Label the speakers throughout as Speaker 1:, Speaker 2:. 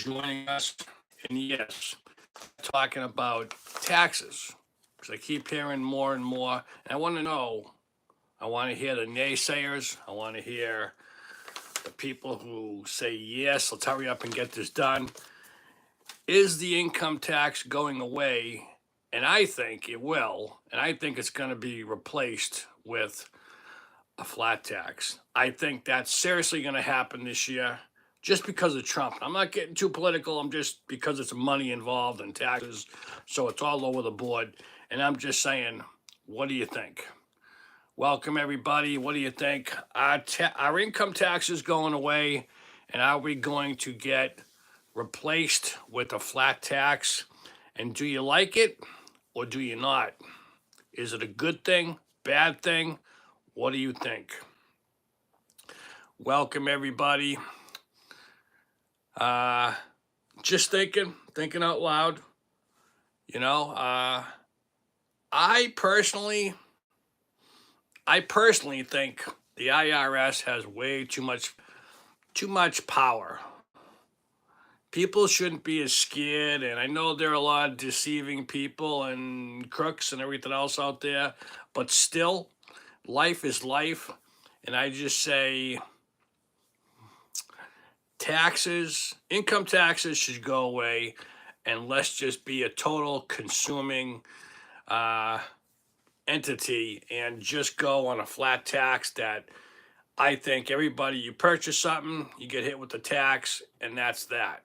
Speaker 1: joining us. And yes, talking about taxes, because I keep hearing more and more. And I want to know, I want to hear the naysayers. I want to hear the people who say, yes, let's hurry up and get this done. Is the income tax going away? And I think it will. And I think it's going to be replaced with a flat tax. I think that's seriously going to happen this year just because of Trump. I'm not getting too political. I'm just because it's money involved and taxes. So it's all over the board. And I'm just saying, what do you think? Welcome, everybody. What do you think? Our income tax is going away. And are we going to get replaced with a flat tax? And do you like it or do you not? Is it a good thing, bad thing? What do you think? Welcome, everybody. Just thinking out loud. You know, I personally think the IRS has way too much power. People shouldn't be as scared, and I know there are a lot of deceiving people and crooks and everything else out there, but still, life is life, and I just say income taxes should go away, and let's just be a total consuming entity and just go on a flat tax that I think everybody, you purchase something, you get hit with the tax, and that's that.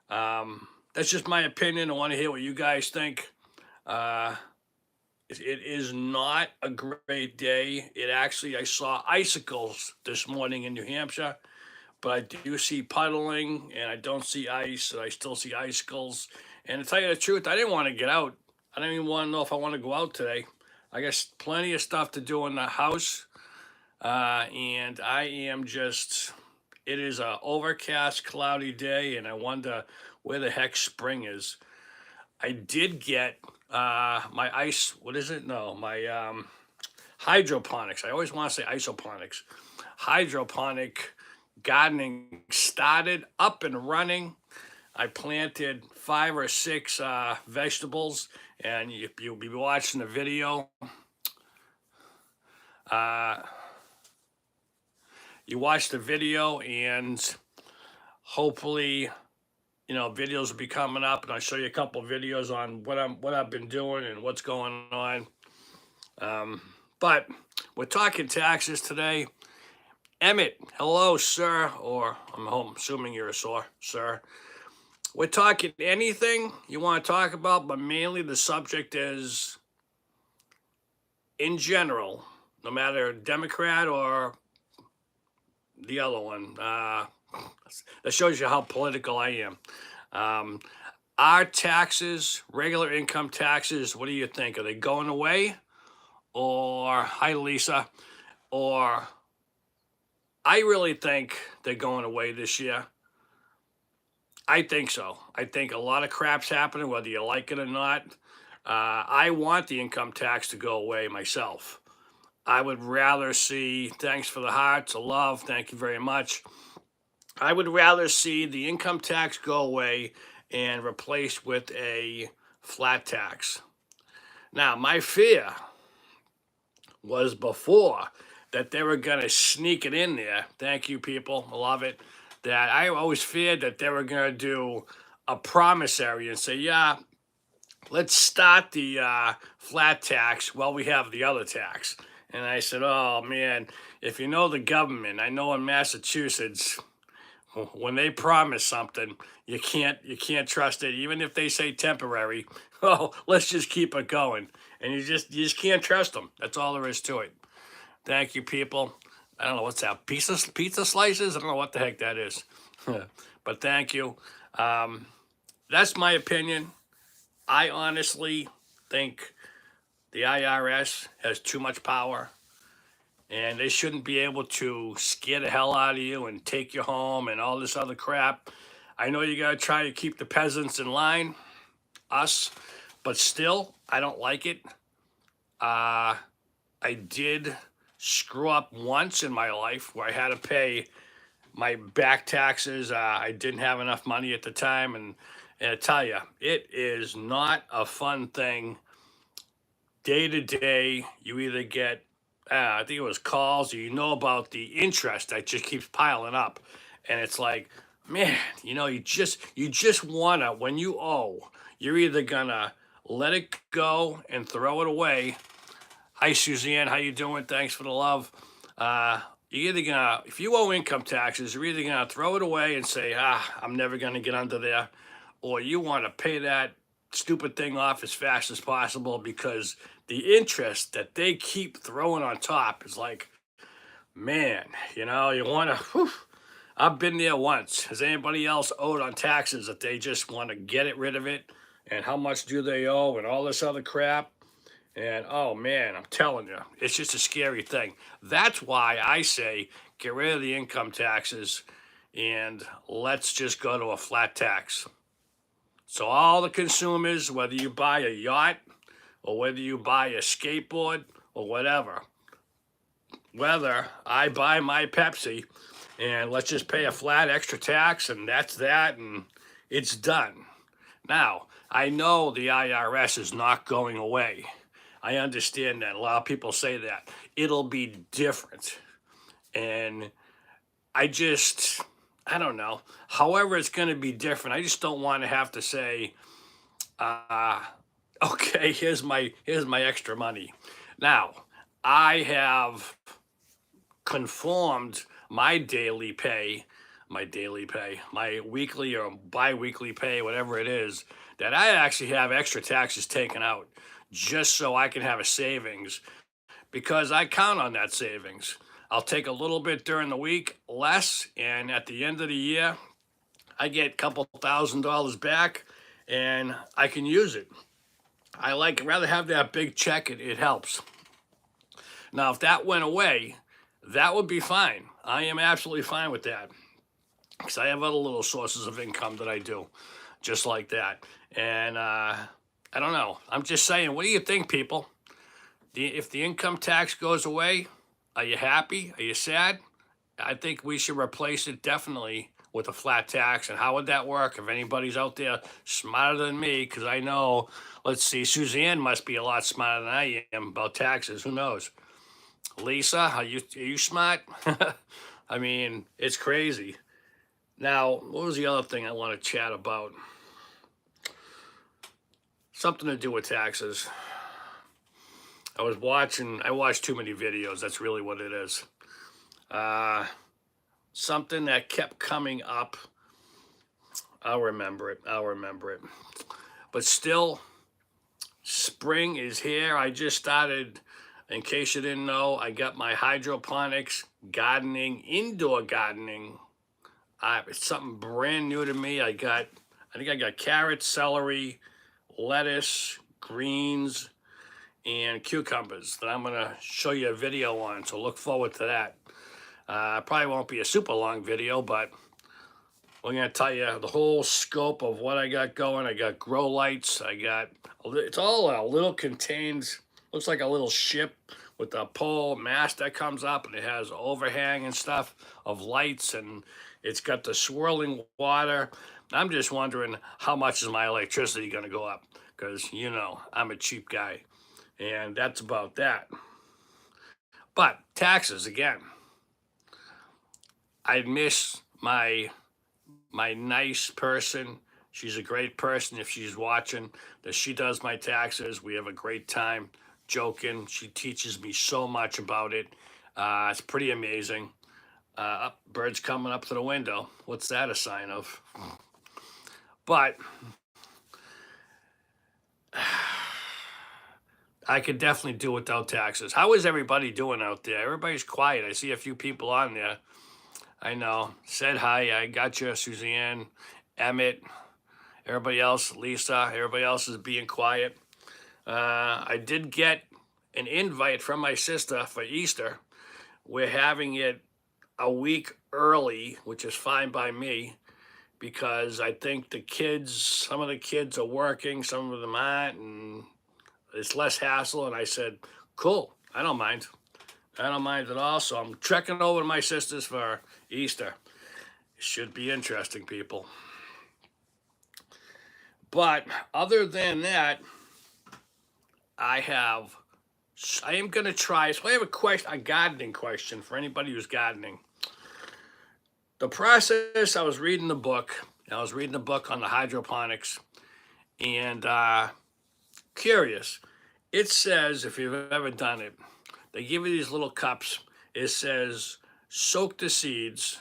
Speaker 1: That's just my opinion. I want to hear what you guys think. It is not a great day. I saw icicles this morning in New Hampshire, but I do see puddling and I don't see ice, and I still see icicles. And to tell you the truth, I didn't want to get out. I don't even want to know if I want to go out today. I got plenty of stuff to do in the house. And I am just, it is a overcast, cloudy day, and I wonder where the heck spring is. I did get my ice, what is it? No, my hydroponics. I always want to say isoponics. Hydroponic gardening started up and running. I planted 5 or 6 vegetables, and you'll be watching the video. You watch the video, and hopefully, videos will be coming up, and I'll show you a couple of videos on what I've been doing and what's going on. But we're talking taxes today. Emmett, hello, sir, or I'm assuming you're a sir. We're talking anything you want to talk about, but mainly the subject is, in general, no matter Democrat or the other one. That shows you how political I am. Our taxes, regular income taxes, what do you think? Are they going away? Or, hi, Lisa, or I really think they're going away this year. I think so. I think a lot of crap's happening, whether you like it or not. I want the income tax to go away myself. I would rather see, thanks for the hearts, the love, thank you very much. I would rather see the income tax go away and replaced with a flat tax. Now, my fear was before that they were going to sneak it in there. Thank you, people. I love it. That I always feared that they were going to do a promissory and say, yeah, let's start the flat tax while we have the other tax. And I said, oh, man, if you know the government, I know in Massachusetts, when they promise something, you can't trust it, even if they say temporary. Oh, let's just keep it going, and you just can't trust them. That's all there is to it. Thank you, people. I don't know what's that, pizza slices. I don't know what the heck that is, but thank you. That's my opinion. I honestly think the IRS has too much power. And they shouldn't be able to scare the hell out of you and take you home and all this other crap. I know you got to try to keep the peasants in line, us, but still, I don't like it. I did screw up once in my life where I had to pay my back taxes. I didn't have enough money at the time, and I tell you, it is not a fun thing. Day to day, you either get, I think it was calls, or you know about the interest that just keeps piling up, and it's like, man, you just wanna when you owe, you're either gonna let it go and throw it away. Hi, Suzanne. How you doing? Thanks for the love. You're either gonna, if you owe income taxes, you're either gonna throw it away and say, I'm never gonna get under there, or you want to pay that stupid thing off as fast as possible because the interest that they keep throwing on top is like, man, you want to. I've been there once. Has anybody else owed on taxes that they just want to get it rid of it? And how much do they owe and all this other crap? And oh man, I'm telling you, it's just a scary thing. That's why I say get rid of the income taxes and let's just go to a flat tax. So all the consumers, whether you buy a yacht or whether you buy a skateboard or whatever, whether I buy my Pepsi and let's just pay a flat extra tax and that's that and it's done. Now, I know the IRS is not going away. I understand that. A lot of people say that. It'll be different. And I don't know. However, it's going to be different. I just don't want to have to say, okay, here's my extra money. Now, I have conformed my my weekly or bi-weekly pay, whatever it is, that I actually have extra taxes taken out just so I can have a savings because I count on that savings. I'll take a little bit during the week, less, and at the end of the year, I get a couple $1,000 back and I can use it. Rather have that big check, it helps. Now, if that went away, that would be fine. I am absolutely fine with that because I have other little sources of income that I do just like that. And I don't know. I'm just saying, what do you think, people? If the income tax goes away, are you happy? Are you sad? I think we should replace it definitely with a flat tax. And how would that work? If anybody's out there smarter than me, because I know, let's see, Suzanne must be a lot smarter than I am about taxes. Who knows? Lisa, are you smart? I mean, it's crazy. Now, what was the other thing I want to chat about? Something to do with taxes. I watched too many videos. That's really what it is. Something that kept coming up. I'll remember it. But still, spring is here. I just started, in case you didn't know, I got my hydroponics gardening, indoor gardening. It's something brand new to me. I think I got carrots, celery, lettuce, greens, and cucumbers that I'm going to show you a video on. So look forward to that. Probably won't be a super long video, but we're going to tell you the whole scope of what I got going. I got grow lights. It's all a little contained, looks like a little ship with a pole mast that comes up, and it has overhang and stuff of lights, and it's got the swirling water. I'm just wondering how much is my electricity going to go up, because, I'm a cheap guy, and that's about that. But taxes, again, I miss my nice person. She's a great person if she's watching, that she does my taxes. We have a great time joking. She teaches me so much about it. It's pretty amazing. Birds coming up to the window. What's that a sign of? But I could definitely do without taxes. How is everybody doing out there? Everybody's quiet. I see a few people on there. I know. Said hi. I got you, Suzanne, Emmett, everybody else, Lisa. Everybody else is being quiet. I did get an invite from my sister for Easter. We're having it a week early, which is fine by me, because I think some of the kids are working, some of them aren't, and it's less hassle. And I said, cool, I don't mind at all. So I'm trekking over to my sister's for Easter. It should be interesting, people. But other than that, I have I am going to try. So I have a gardening question for anybody who's gardening. The process, I was reading the book. I was reading the book on the hydroponics, and curious. It says, if you've ever done it, they give you these little cups. It says, soak the seeds.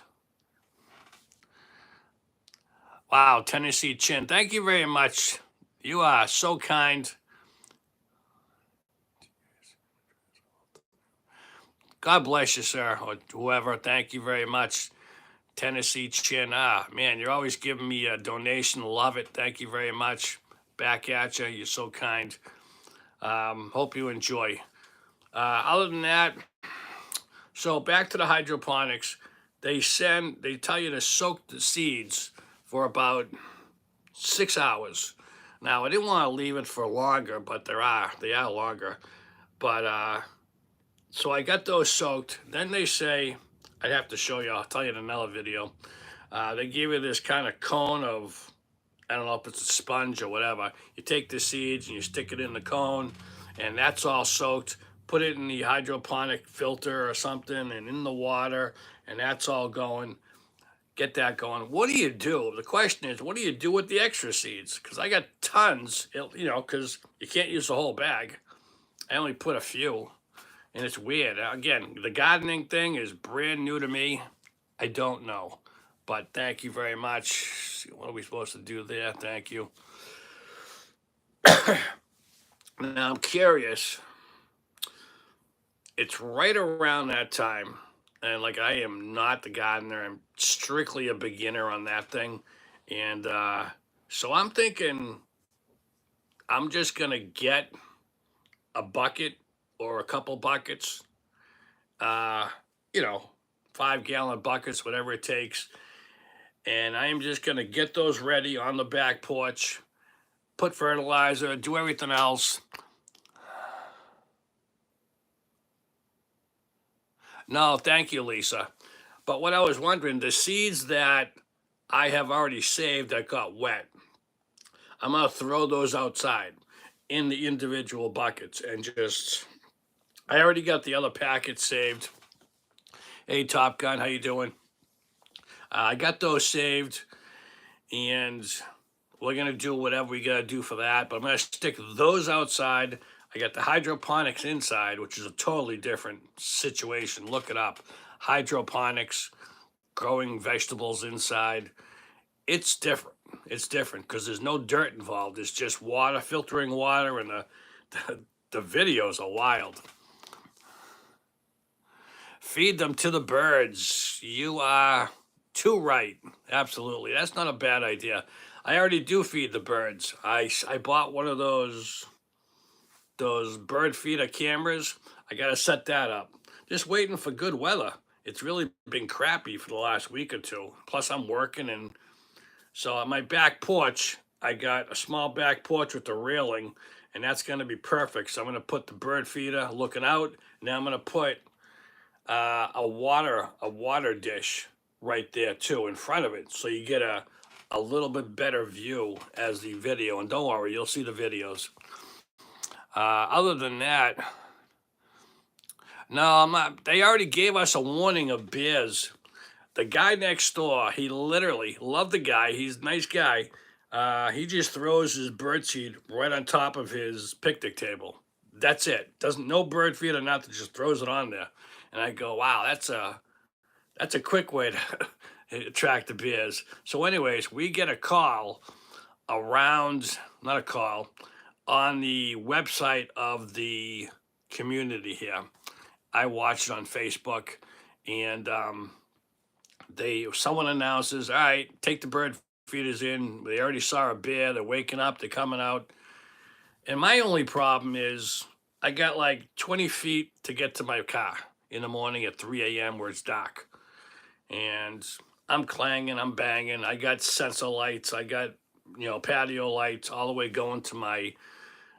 Speaker 1: Wow, Tennessee Chin. Thank you very much. You are so kind. God bless you, sir, or whoever. Thank you very much. Tennessee Chin. Ah, man, you're always giving me a donation. Love it. Thank you very much. Back at you. You're so kind. Hope you enjoy. Other than that, so back to the hydroponics. They tell you to soak the seeds for about 6 hours. Now I didn't want to leave it for longer, but they are longer. But so I got those soaked. Then they say, I'd have to show you. I'll tell you in another video. They give you this kind of cone of, I don't know if it's a sponge or whatever. You take the seeds and you stick it in the cone, and that's all soaked. Put it in the hydroponic filter or something, and in the water, and that's all going. Get that going. What do you do? The question is, what do you do with the extra seeds? Because I got tons, because you can't use the whole bag. I only put a few, and it's weird. Again, the gardening thing is brand new to me. I don't know. But thank you very much. What are we supposed to do there? Thank you. Now I'm curious. It's right around that time. And like I am not the gardener. I'm strictly a beginner on that thing. And so I'm thinking I'm just gonna get a bucket or a couple buckets, uh, you know, 5 gallon buckets, whatever it takes. And I am just gonna get those ready on the back porch, put fertilizer, do everything else. No, thank you, Lisa. But what I was wondering, the seeds that I have already saved that got wet, I'm gonna throw those outside in the individual buckets and just. I already got the other packets saved. Hey, Top Gun, how you doing? I got those saved, and we're gonna do whatever we gotta do for that. But I'm gonna stick those outside. I got the hydroponics inside, which is a totally different situation. Look it up. Hydroponics, growing vegetables inside. It's different. It's different because there's no dirt involved. It's just water, filtering water, and the videos are wild. Feed them to the birds. You are too right. Absolutely. That's not a bad idea. I already do feed the birds. I bought one of those bird feeder cameras. I got to set that up. Just waiting for good weather. It's really been crappy for the last week or two. Plus, I'm working, and so on my back porch, I got a small back porch with a railing, and that's going to be perfect. So I'm going to put the bird feeder looking out. Now I'm going to put a water dish right there too in front of it, so you get a little bit better view as the video. And don't worry, you'll see the videos. Other than that, no, I'm not. They already gave us a warning of bears. The guy next door, he literally loved the guy. He's a nice guy. He just throws his birdseed right on top of his picnic table. That's it. Doesn't no bird feed or nothing. Just throws it on there. And I go, wow, that's a quick way to attract the bears. So, anyways, we get a call not a call, on the website of the community here. I watched it on Facebook, and someone announces, all right, take the bird feeders in. They already saw a bear. They're waking up. They're coming out. And my only problem is I got like 20 feet to get to my car in the morning at 3 a.m. where it's dark. And I'm clanging, I'm banging. I got sensor lights. I got, patio lights all the way going to my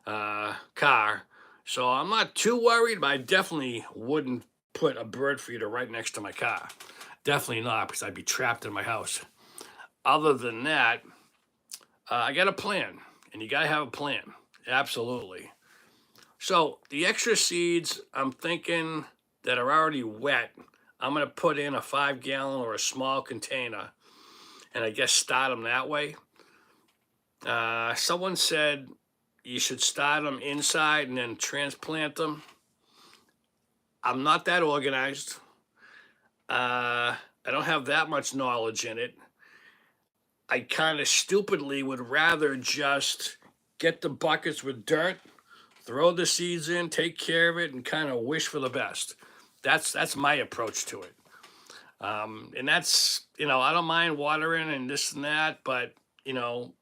Speaker 1: car. So I'm not too worried, but I definitely wouldn't put a bird feeder right next to my car. Definitely not, because I'd be trapped in my house. Other than that, I got a plan, and you got to have a plan. Absolutely. So the extra seeds, I'm thinking that are already wet, I'm going to put in a 5 gallon or a small container, and I guess start them that way. Someone said you should start them inside and then transplant them. I'm not that organized. I don't have that much knowledge in it. I kind of stupidly would rather just get the buckets with dirt, throw the seeds in, take care of it, and kind of wish for the best. That's my approach to it. And that's, I don't mind watering and this and that, but you know,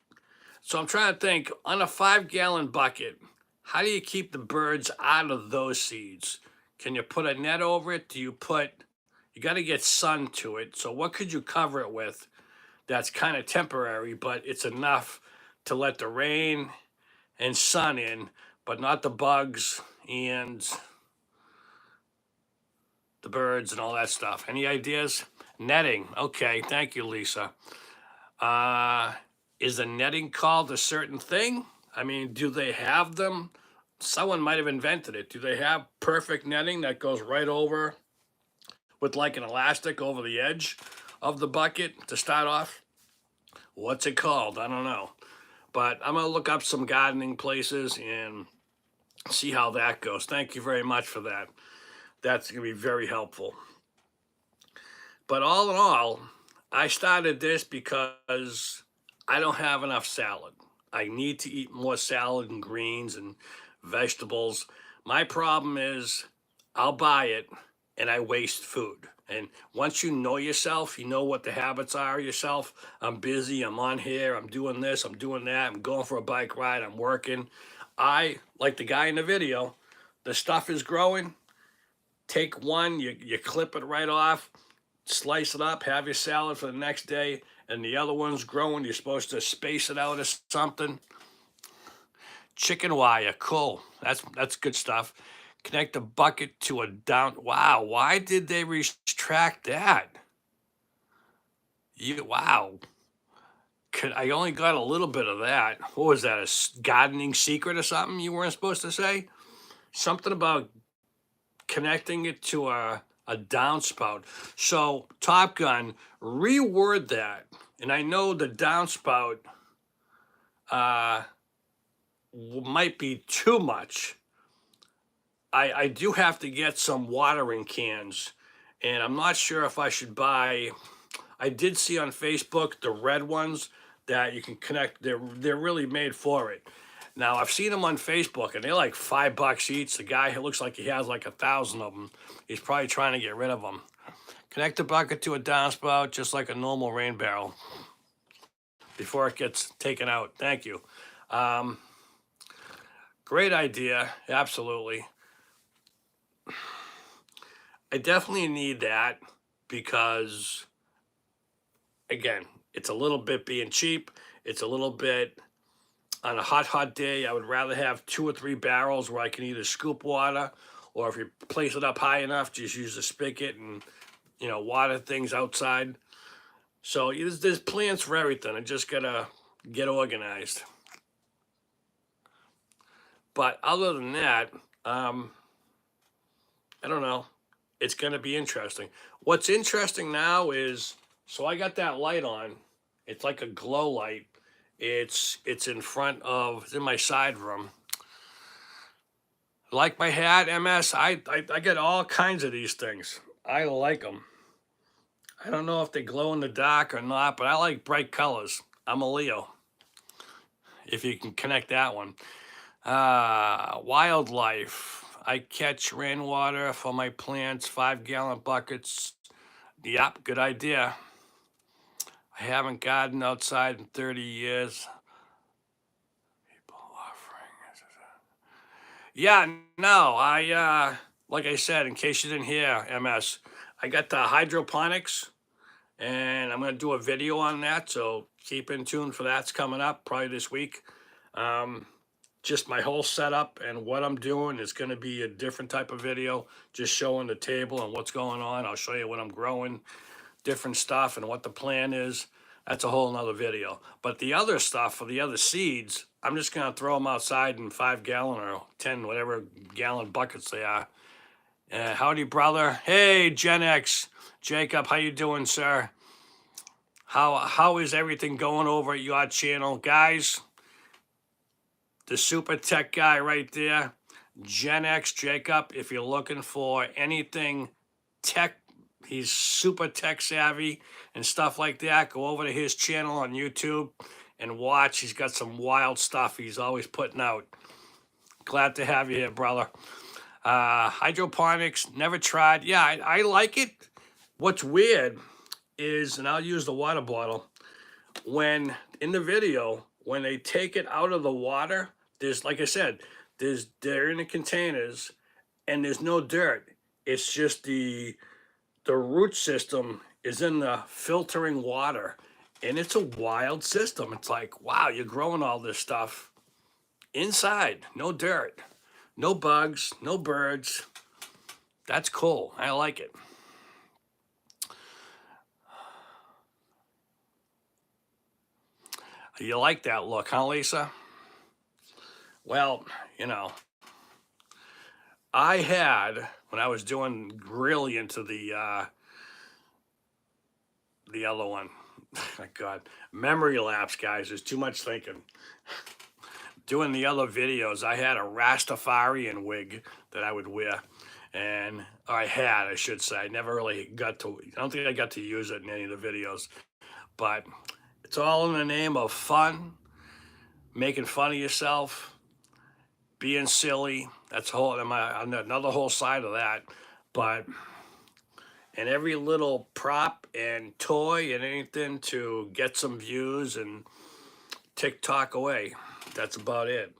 Speaker 1: so I'm trying to think on a 5 gallon bucket, how do you keep the birds out of those seeds? Can you put a net over it? You got to get sun to it. So what could you cover it with that's kind of temporary, but it's enough to let the rain and sun in, but not the bugs and the birds and all that stuff. Any ideas? Netting. Okay, thank you, Lisa. Is the netting called a certain thing? I mean, do they have them? Someone might have invented it. Do they have perfect netting that goes right over with like an elastic over the edge of the bucket to start off? What's it called? I don't know. But I'm going to look up some gardening places and see how that goes. Thank you very much for that. That's going to be very helpful. But all in all, I started this because I don't have enough salad. I need to eat more salad and greens and vegetables. My problem is I'll buy it and I waste food. And once you know yourself, you know what the habits are yourself. I'm busy, I'm on here, I'm doing this, I'm doing that, I'm going for a bike ride, I'm working. I, like the guy in the video, the stuff is growing. Take one, you clip it right off, slice it up, have your salad for the next day, and the other one's growing. You're supposed to space it out or something. Chicken wire, cool. That's good stuff. Connect the bucket to a down. Wow, why did they retract that? Wow. I only got a little bit of that. What was that? A gardening secret or something you weren't supposed to say? Something about connecting it to a downspout. So Top Gun, reword that. And I know the downspout might be too much. I do have to get some watering cans, and I'm not sure if I should buy. I did see on Facebook the red ones that you can connect. They're really made for it. Now I've seen them on Facebook, and they're like $5 each. The guy who looks like he has like 1,000 of them. He's probably trying to get rid of them. Connect the bucket to a downspout just like a normal rain barrel before it gets taken out. Thank you. Great idea. Absolutely. I definitely need that because, again, it's a little bit being cheap. It's a little bit on a hot day. I would rather have 2 or 3 barrels where I can either scoop water, or if you place it up high enough, just use the spigot and, water things outside. So there's plans for everything. I just gotta get organized. But other than that, I don't know. It's gonna be interesting. What's interesting now is, so I got that light on. It's like a glow light. It's in my side room. Like my hat, MS. I get all kinds of these things. I like them. I don't know if they glow in the dark or not, but I like bright colors. I'm a Leo. If you can connect that one. Wildlife. I catch rainwater for my plants, 5 gallon buckets. Yep, good idea. I haven't gardened outside in 30 years. People offering. Yeah, no, like I said, in case you didn't hear, MS, I got the hydroponics, and I'm gonna do a video on that. So keep in tune for that's coming up probably this week. Just my whole setup and what I'm doing is going to be a different type of video, just showing the table and what's going on. I'll show you what I'm growing, different stuff and what the plan is, that's a whole nother video. But the other stuff for the other seeds, I'm just gonna throw them outside in 5 gallon or 10, whatever gallon buckets they are. Howdy, brother. Hey, Gen X. Jacob, how you doing, sir? How is everything going over at your channel? Guys, the super tech guy right there, Gen X Jacob, if you're looking for anything tech, he's super tech savvy and stuff like that, go over to his channel on YouTube and watch. He's got some wild stuff he's always putting out. Glad to have you here, brother. Hydroponics, never tried. Yeah, I like it. What's weird is, and I'll use the water bottle, when in the video, when they take it out of the water, there's, like I said, they're in the containers and there's no dirt. It's just the root system is in the filtering water, and it's a wild system. It's like, wow, you're growing all this stuff inside, no dirt, no bugs, no birds. That's cool. I like it. You like that look, huh, Lisa? Well, you know, I had, when I was doing really into the other one, my God, memory lapse, guys, there's too much thinking. Doing the other videos, I had a Rastafarian wig that I would wear. And I should say, I never really got to, I don't think I got to use it in any of the videos. But it's all in the name of fun, making fun of yourself, being silly. That's another whole side of that. But, and every little prop and toy and anything to get some views and TikTok away. That's about it.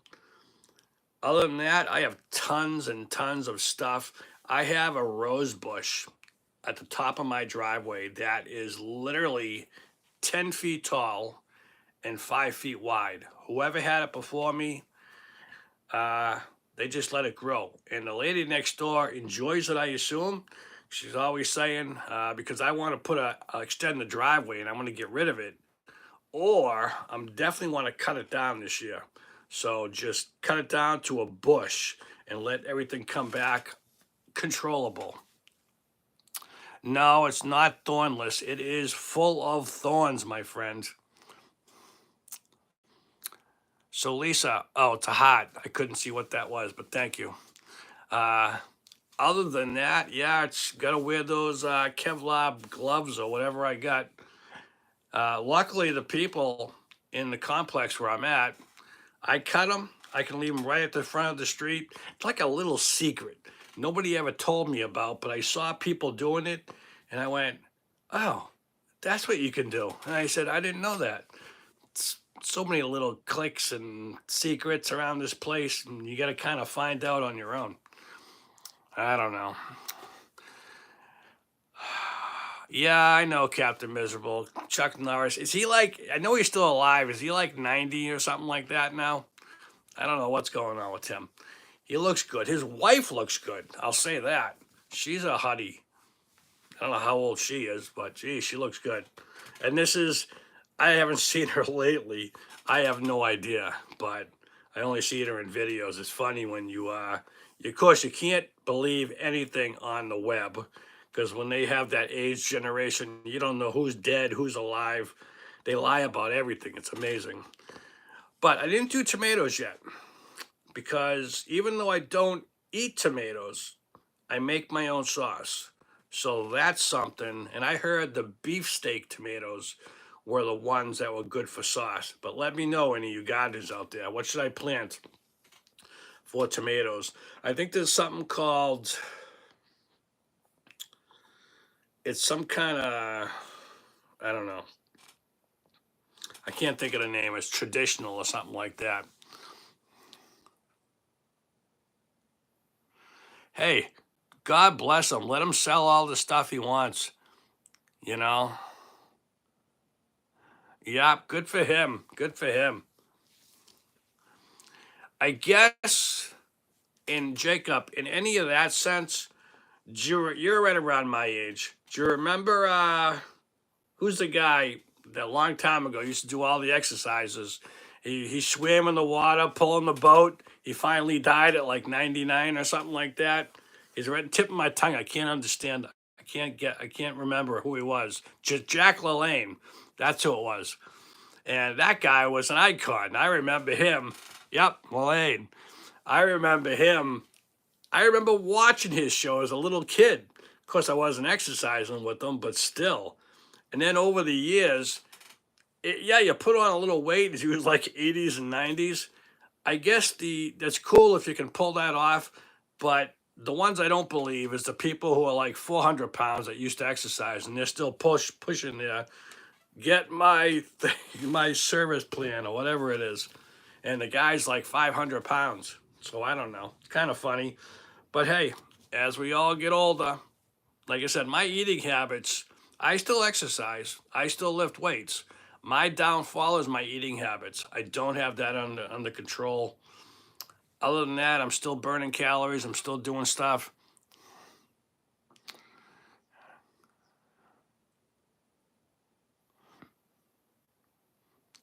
Speaker 1: Other than that, I have tons and tons of stuff. I have a rose bush at the top of my driveway that is literally 10 feet tall and 5 feet wide. Whoever had it before me, they just let it grow. And the lady next door enjoys it, I assume. She's always saying, because I want to extend the driveway and I want to get rid of it, or I'm definitely want to cut it down this year. So just cut it down to a bush and let everything come back controllable. No, it's not thornless. It is full of thorns, my friend. So Lisa, oh, it's a heart. I couldn't see what that was, but thank you. Other than that, yeah, it's got to wear those Kevlar gloves or whatever I got. Luckily, the people in the complex where I'm at, I cut them. I can leave them right at the front of the street. It's like a little secret. Nobody ever told me about, but I saw people doing it, and I went, oh, that's what you can do. And I said, I didn't know that. It's so many little clicks and secrets around this place, and you got to kind of find out on your own. I don't know. Yeah, I know Captain Miserable. Chuck Norris. Is he like, I know he's still alive. Is he like 90 or something like that now? I don't know what's going on with him. He looks good. His wife looks good. I'll say that. She's a hottie. I don't know how old she is, but gee, she looks good. And I haven't seen her lately. I have no idea, but I only see her in videos. It's funny when of course, you can't believe anything on the web, because when they have that age generation, you don't know who's dead, who's alive. They lie about everything. It's amazing. But I didn't do tomatoes yet, because even though I don't eat tomatoes, I make my own sauce. So that's something. And I heard the beefsteak tomatoes were the ones that were good for sauce. But let me know, any of you gardeners out there, what should I plant for tomatoes? I think there's something called, it's some kind of, I don't know. I can't think of the name. It's traditional or something like that. Hey, God bless him. Let him sell all the stuff he wants. You know? Yeah, good for him. Good for him. I guess, in Jacob, in any of that sense, you're right around my age. Do you remember who's the guy that a long time ago used to do all the exercises? He swam in the water, pulling the boat. He finally died at like 99 or something like that. He's right tip of my tongue. I can't understand. I can't remember who he was. Jack LaLanne. That's who it was. And that guy was an icon. I remember him. Yep, LaLanne. I remember him. I remember watching his show as a little kid. Of course, I wasn't exercising with him, but still. And then over the years, yeah, you put on a little weight as he was like 80s and 90s. I guess that's cool if you can pull that off, but the ones I don't believe is the people who are like 400 pounds that used to exercise and they're still pushing there. Get my service plan or whatever it is, and the guy's like 500 pounds. So I don't know. It's kind of funny, but hey, as we all get older, like I said, my eating habits, I still exercise, I still lift weights. My downfall is my eating habits. I don't have that under control. Other than that, I'm still burning calories, I'm still doing stuff.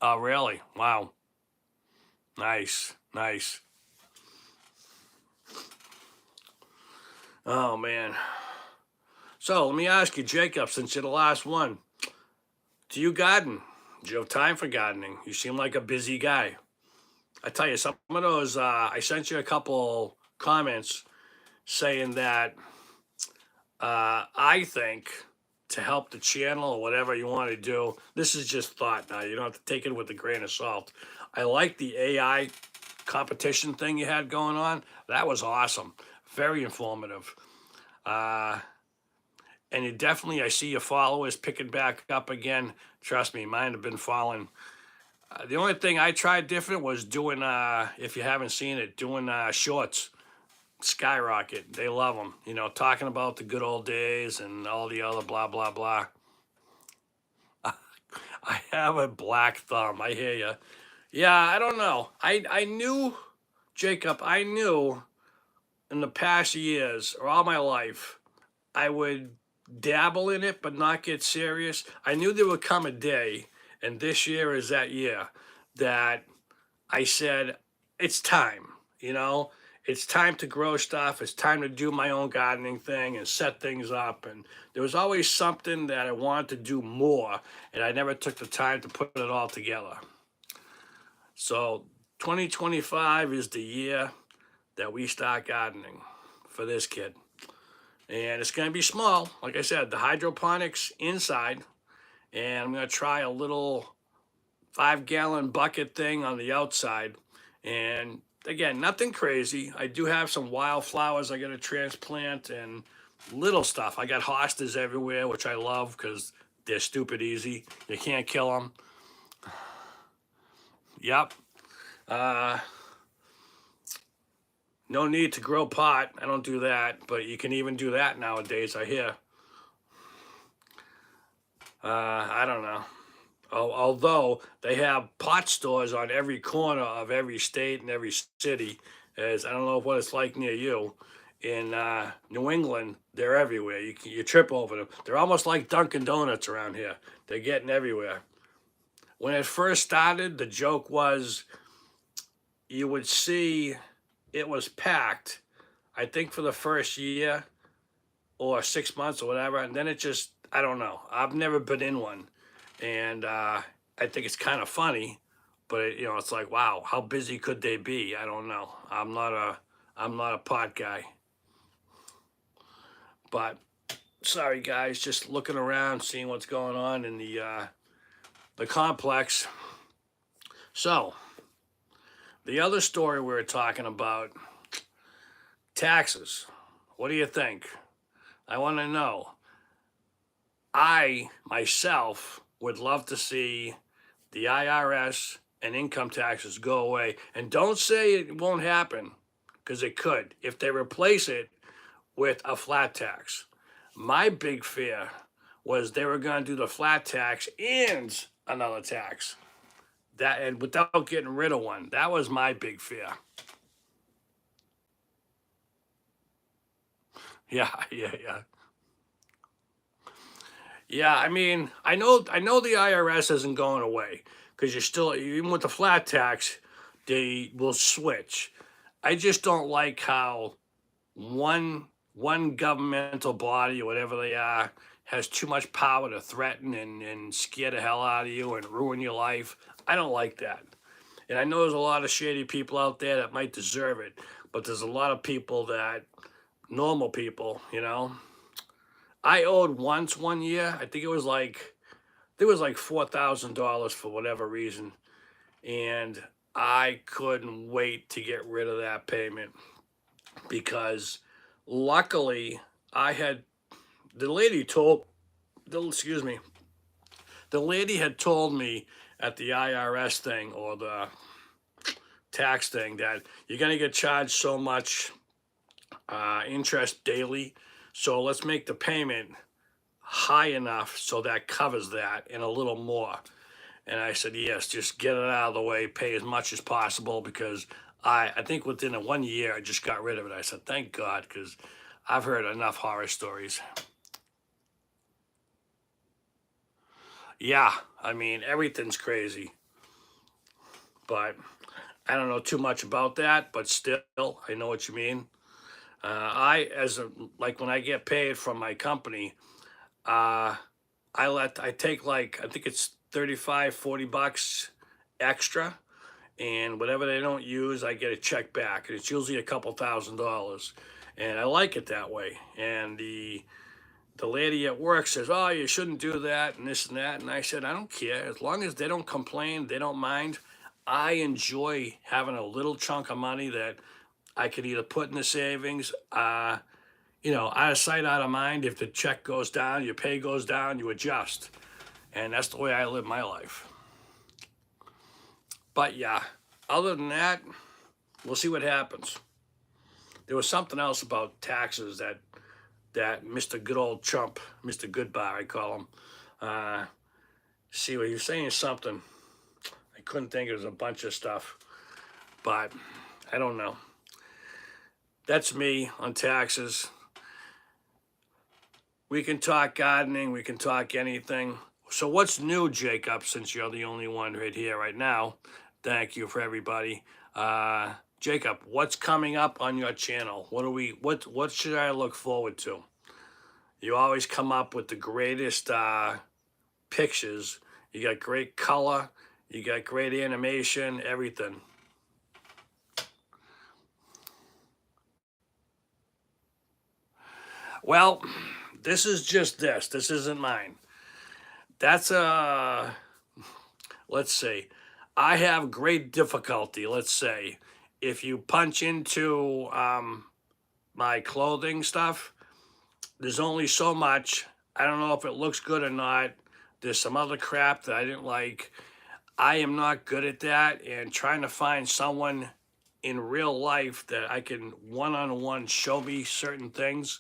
Speaker 1: Oh, really? Wow. Nice, nice. Oh, man. So let me ask you, Jacob, since you're the last one, do you garden? Do you have time for gardening? You seem like a busy guy. I tell you, some of those, I sent you a couple comments saying that I think to help the channel or whatever you want to do, this is just thought now. You don't have to take it with a grain of salt. I like the AI competition thing you had going on. That was awesome. Very informative. Uh, and you definitely, I see your followers picking back up again. Trust me, mine have been falling. The only thing I tried different was doing, if you haven't seen it, doing shorts. Skyrocket. They love them. You know, talking about the good old days and all the other blah, blah, blah. I have a black thumb. I hear you. Yeah, I don't know. I knew, Jacob, I knew in the past years or all my life, I would dabble in it but not get serious. I knew there would come a day, and this year is that year, that I said, it's time, you know? It's time to grow stuff. It's time to do my own gardening thing and set things up. And there was always something that I wanted to do more, and I never took the time to put it all together. So 2025 is the year that we start gardening for this kid. And it's going to be small. Like I said, the hydroponics inside. And I'm going to try a little 5-gallon bucket thing on the outside. And again, nothing crazy. I do have some wildflowers I got to transplant and little stuff. I got hostas everywhere, which I love because they're stupid easy. You can't kill them. Yep. Uh, no need to grow pot. I don't do that, but you can even do that nowadays, I hear. I don't know. Although they have pot stores on every corner of every state and every city, as I don't know what it's like near you. In New England, they're everywhere. You trip over them. They're almost like Dunkin' Donuts around here. They're getting everywhere. When it first started, the joke was you would see it was packed, I think for the first year or 6 months or whatever, and then it just, I don't know. I've never been in one. And I think it's kind of funny, but it's like, wow, how busy could they be? I don't know. I'm not a pot guy, but sorry guys, just looking around, seeing what's going on in the complex. So the other story we were talking about, taxes. What do you think? I want to know. I myself would love to see the IRS and income taxes go away. And don't say it won't happen, because it could if they replace it with a flat tax. My big fear was they were going to do the flat tax and another tax. That, and without getting rid of one. That was my big fear. Yeah, yeah, yeah. Yeah, I mean, I know the IRS isn't going away because you're still, even with the flat tax, they will switch. I just don't like how one one governmental body or whatever they are has too much power to threaten and scare the hell out of you and ruin your life. I don't like that. And I know there's a lot of shady people out there that might deserve it, but there's a lot of people that, normal people, I owed once one year. I think it was like $4,000 for whatever reason, and I couldn't wait to get rid of that payment because luckily I had the lady told the excuse me the lady had told me at the IRS thing or the tax thing that you're going to get charged so much interest daily, so let's make the payment high enough so that covers that and a little more. And I said, yes, just get it out of the way, pay as much as possible because I think within a 1 year, I just got rid of it. I said, thank God, because I've heard enough horror stories. Yeah, I mean, everything's crazy, but I don't know too much about that, but still, I know what you mean. Like when I get paid from my company, uh, I take like, I think it's 35, $40 extra, and whatever they don't use, I get a check back, and it's usually a couple $1,000s, and I like it that way. And the lady at work says, "Oh, you shouldn't do that and this and that," and I said, "I don't care as long as they don't complain, they don't mind. I enjoy having a little chunk of money that I could either put in the savings, out of sight, out of mind. If the check goes down, your pay goes down, you adjust, and that's the way I live my life." But yeah, other than that, we'll see what happens. There was something else about taxes that Mr. Good Old Trump, Mr. Goodbar, I call him. Uh, See what he was saying something. I couldn't think. It was a bunch of stuff, but I don't know. That's me on taxes. We can talk gardening. We can talk anything. So what's new, Jacob? Since you're the only one right here right now, thank you for everybody. Jacob, what's coming up on your channel? What should I look forward to? You always come up with the greatest pictures. You got great color. You got great animation. Everything. Well, this is just this. This isn't mine. That's let's see. I have great difficulty. Let's say if you punch into my clothing stuff, there's only so much. I don't know if it looks good or not. There's some other crap that I didn't like. I am not good at that, and trying to find someone in real life that I can one-on-one show me certain things.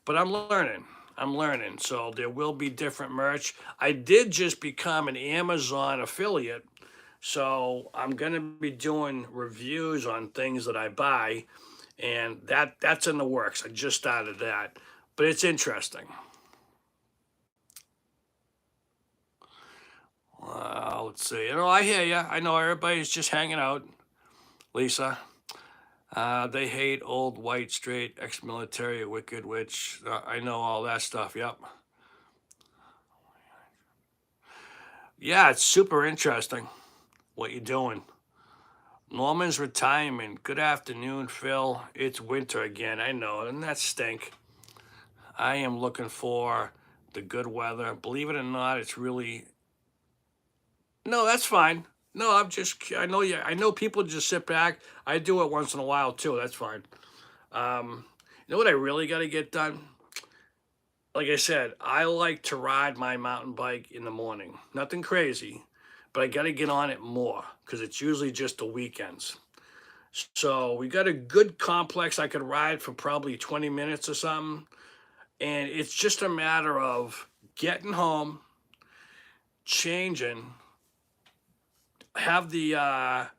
Speaker 1: But I'm learning. I'm learning. So there will be different merch. I did just become an Amazon affiliate. So I'm going to be doing reviews on things that I buy, and that's in the works. I just started that, but it's interesting. Let's see. I hear you. I know everybody's just hanging out. Lisa, they hate old white straight ex-military wicked witch. I know all that stuff. Yep. Yeah, it's super interesting what you're doing. Norman's retirement. Good afternoon, Phil. It's winter again. I know, and that stink. I am looking for the good weather. Believe it or not, it's really no. That's fine. No, I know you. I know people just sit back. I do it once in a while too. That's fine. You know what I really got to get done? Like I said, I like to ride my mountain bike in the morning. Nothing crazy, but I got to get on it more because it's usually just the weekends. So we got a good complex I could ride for probably 20 minutes or something. And it's just a matter of getting home, changing, have the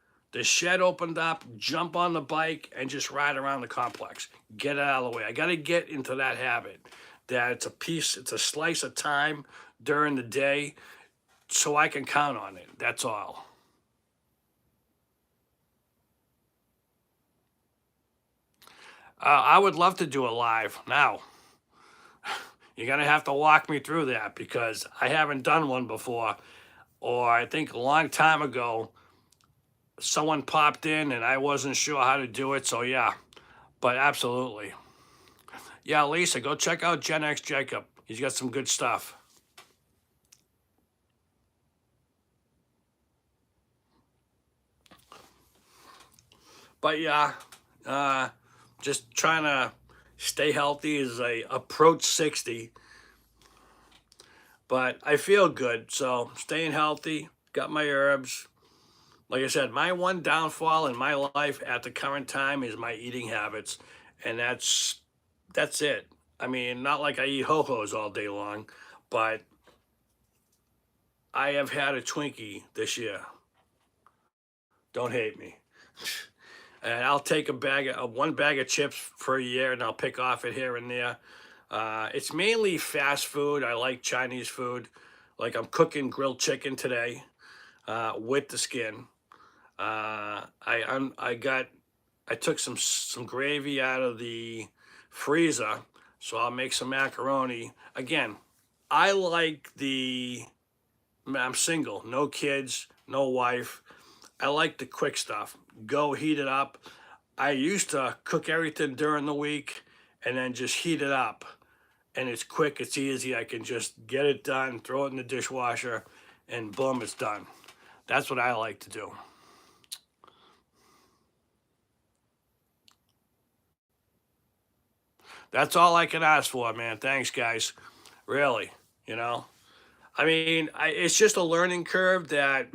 Speaker 1: shed opened up, jump on the bike, and just ride around the complex. Get it out of the way. I got to get into that habit. That it's a slice of time during the day so I can count on it. That's all. I would love to do it live. Now, you're going to have to walk me through that because I haven't done one before. Or I think a long time ago, someone popped in and I wasn't sure how to do it. So, yeah, but absolutely. Yeah, Lisa, go check out Gen X Jacob. He's got some good stuff. But yeah, just trying to stay healthy as I approach 60. But I feel good, so staying healthy, got my herbs. Like I said, my one downfall in my life at the current time is my eating habits, and that's it. I mean, not like I eat ho-hos all day long, but I have had a Twinkie this year. Don't hate me. And I'll take one bag of chips per year, and I'll pick off it here and there. It's mainly fast food. I like Chinese food. Like I'm cooking grilled chicken today with the skin. I took some gravy out of the freezer, so I'll make some macaroni. Again, I like the. I'm single, no kids, no wife. I like the quick stuff. Go heat it up. I used to cook everything during the week and then just heat it up. And it's quick, it's easy. I can just get it done, throw it in the dishwasher, and boom, it's done. That's what I like to do. That's all I can ask for, man. Thanks, guys. Really, you know. I mean, it's just a learning curve that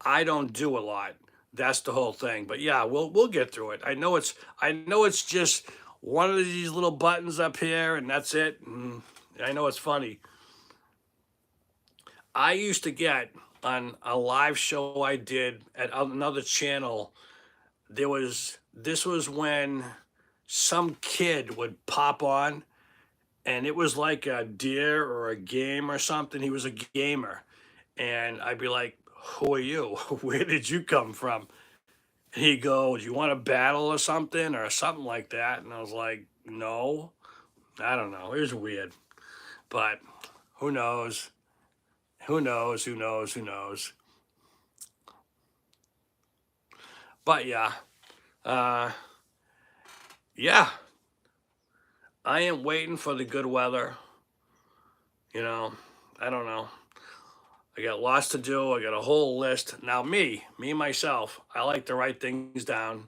Speaker 1: I don't do a lot. That's the whole thing. But yeah, we'll get through it. I know it's just one of these little buttons up here, and that's it. And I know it's funny. I used to get on a live show I did at another channel. This was when some kid would pop on, and it was like a deer or a game or something. He was a gamer, and I'd be like, "Who are you? Where did you come from?" And he'd go, "Do you want to battle or something like that?" And I was like, "No, I don't know." It was weird, but who knows? Who knows? Who knows? Who knows? But yeah, uh, yeah, I am waiting for the good weather. You know, I don't know. I got lots to do. I got a whole list. Now, me myself, I like to write things down.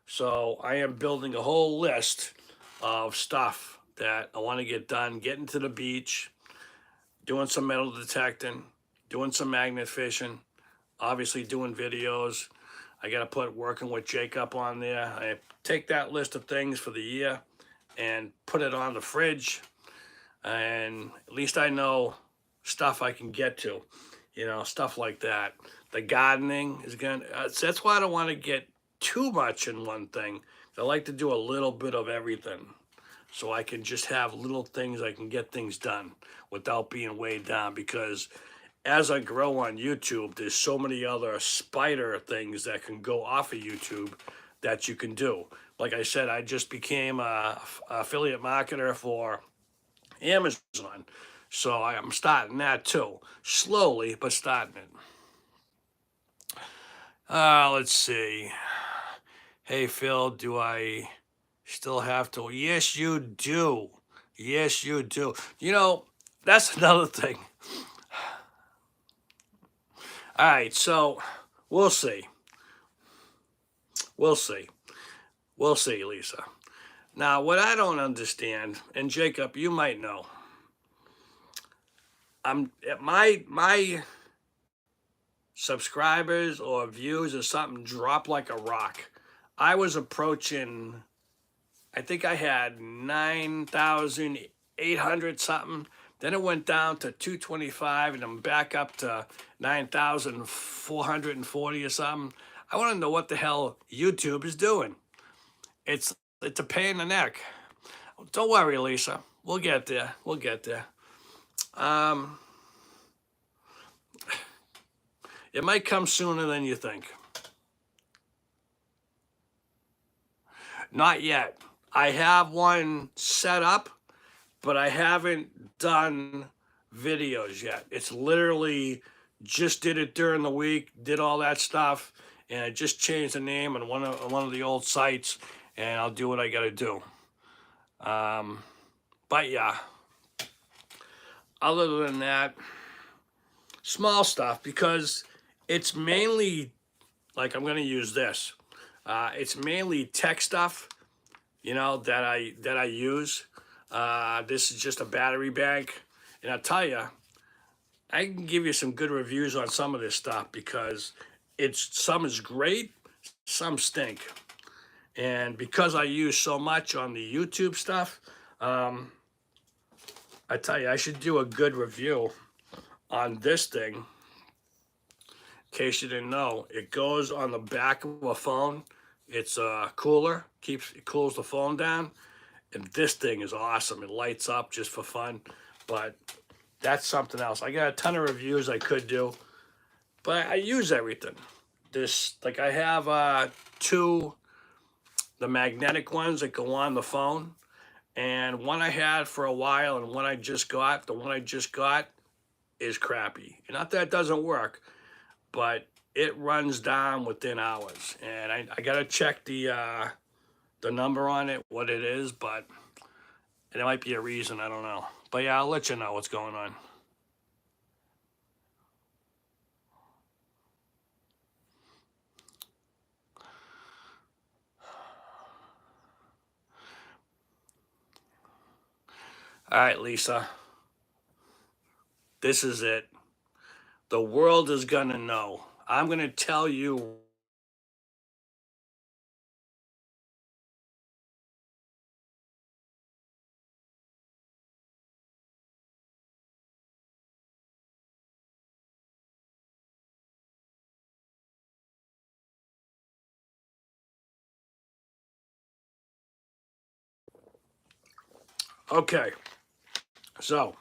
Speaker 1: So I am building a whole list of stuff that I want to get done. Getting to the beach, doing some metal detecting, doing some magnet fishing, obviously doing videos. I got to put working with Jacob on there. I take that list of things for the year and put it on the fridge. And at least I know stuff I can get to, stuff like that. The gardening is that's why I don't want to get too much in one thing. I like to do a little bit of everything so I can just have little things I can get things done without being weighed down, because as I grow on YouTube, there's so many other spider things that can go off of YouTube that you can do. Like I said, I just became a affiliate marketer for Amazon. So I'm starting that too. Slowly, but starting it. Let's see. Hey, Phil, do I still have to? Yes, you do. Yes, you do. That's another thing. All right, so we'll see. We'll see. We'll see, Lisa. Now, what I don't understand, and Jacob, you might know, my subscribers or views or something drop like a rock. I was approaching, I think I had 9,800 something. Then it went down to 225, and I'm back up to 9,440 or something. I want to know what the hell YouTube is doing. It's a pain in the neck. Don't worry, Lisa. We'll get there. We'll get there. Um, it might come sooner than you think. Not yet. I have one set up, but I haven't done videos yet. It's literally just did it during the week, did all that stuff, and I just changed the name on one of the old sites, and I'll do what I got to do. But yeah, other than that, small stuff, because it's mainly like I'm going to use this. It's mainly tech stuff, that I use. This is just a battery bank, and I'll tell you, I can give you some good reviews on some of this stuff because some is great, some stink, and because I use so much on the YouTube stuff, I tell you, I should do a good review on this thing. In case you didn't know, it goes on the back of a phone. It's a cooler, it cools the phone down, and this thing is awesome. It lights up just for fun, but that's something else. I got a ton of reviews I could do, but I use everything. Like I have the magnetic ones that go on the phone, and one I had for a while, and the one I just got is crappy. And not that it doesn't work, but it runs down within hours. And I gotta check the number on it, what it is, but it might be a reason, I don't know. But yeah, I'll let you know what's going on. All right, Lisa, this is it. The world is gonna know. I'm gonna tell you. Okay, so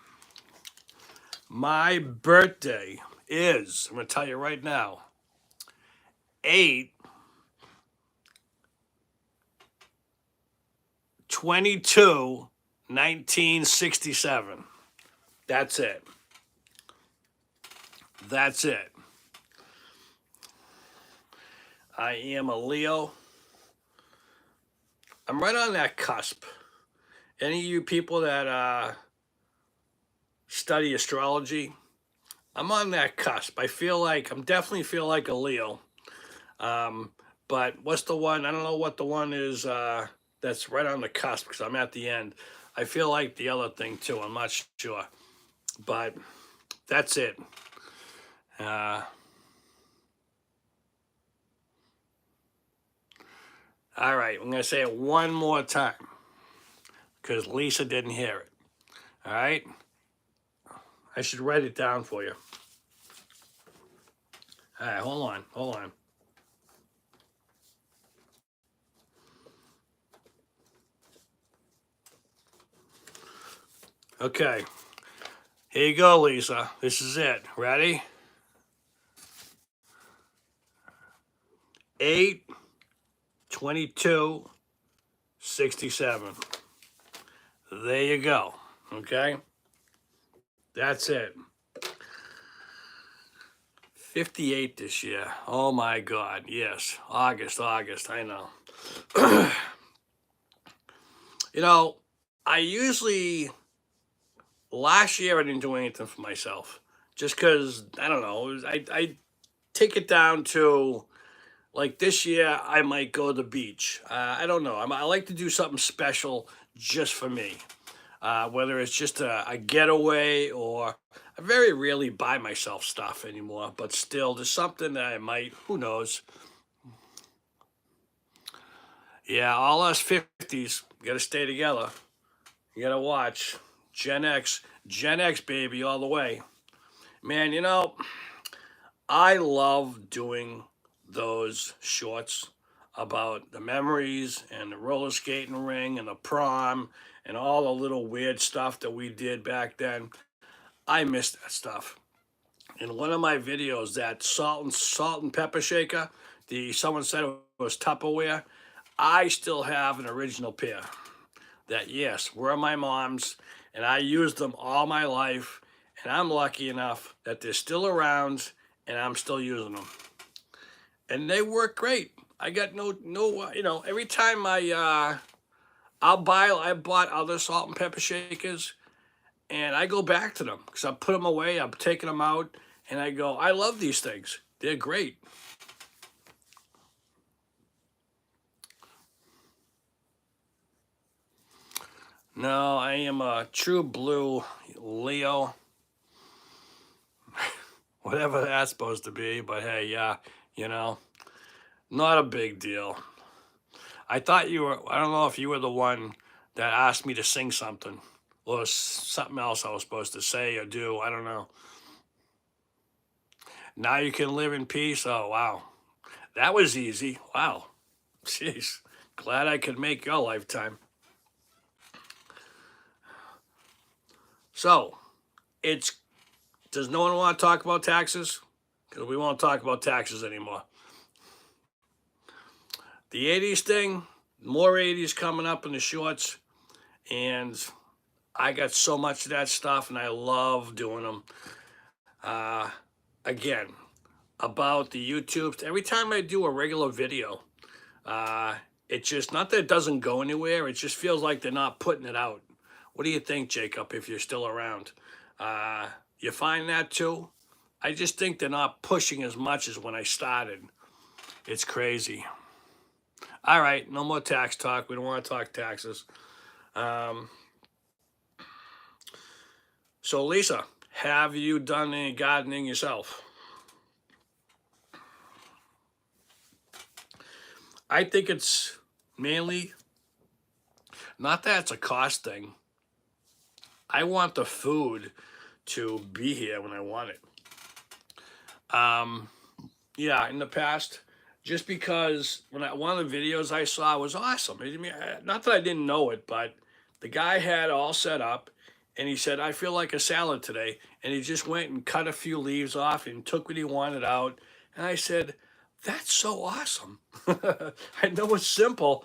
Speaker 1: my birthday is, I'm gonna tell you right now, 8 22 1967. That's it. That's it. I am a Leo. I'm right on that cusp. Any of you people that study astrology, I'm on that cusp. I'm definitely feel like a Leo. But what's the one? I don't know what the one is that's right on the cusp because I'm at the end. I feel like the other thing too. I'm not sure. But that's it. All right, I'm going to say it one more time because Lisa didn't hear it. All right? I should write it down for you. All right, hold on. Okay, here you go, Lisa. This is it. Ready? 8 22 67. There you go. Okay? That's it. 58 this year. Oh my God. Yes. August. I know. I usually, last year I didn't do anything for myself just because, I don't know, I take it down to, like this year, I might go to the beach. I don't know. I like to do something special just for me. Whether it's just a getaway or I very rarely buy myself stuff anymore, but still, there's something that I might, who knows. Yeah, all us 50s got to stay together. You got to watch. Gen X, baby, all the way. Man, I love doing those shorts about the memories and the roller skating ring and the prom and all the little weird stuff that we did back then. I miss that stuff. In one of my videos, that salt and pepper shaker, someone said it was Tupperware. I still have an original pair that, yes, were my mom's, and I used them all my life, and I'm lucky enough that they're still around, and I'm still using them, and they work great. I got every time I bought other salt and pepper shakers, and I go back to them because I put them away, I'm taking them out, and I go, I love these things. They're great. No, I am a true blue Leo, whatever that's supposed to be. But hey, yeah, you know, not a big deal. I thought you were, I don't know if you were the one that asked me to sing something or something else I was supposed to say or do. I don't know. Now you can live in peace. Oh, wow. That was easy. Wow. Jeez. Glad I could make your lifetime. So, it's, does no one want to talk about taxes? Because we won't talk about taxes anymore. The 80s thing, more 80s coming up in the shorts, and I got so much of that stuff, and I love doing them. Again, about the YouTubes, every time I do a regular video, it just, not that it doesn't go anywhere, it just feels like they're not putting it out. What do you think, Jacob, if you're still around? You find that too? I just think they're not pushing as much as when I started. It's crazy. All right, no more tax talk. We don't want to talk taxes. So, Lisa, have you done any gardening yourself? I think it's mainly not that it's a cost thing. I want the food to be here when I want it. Yeah, in the past, just because one of the videos I saw was awesome. I mean, not that I didn't know it, but the guy had all set up, and he said, "I feel like a salad today," and he just went and cut a few leaves off and took what he wanted out. And I said, "That's so awesome." I know it's simple,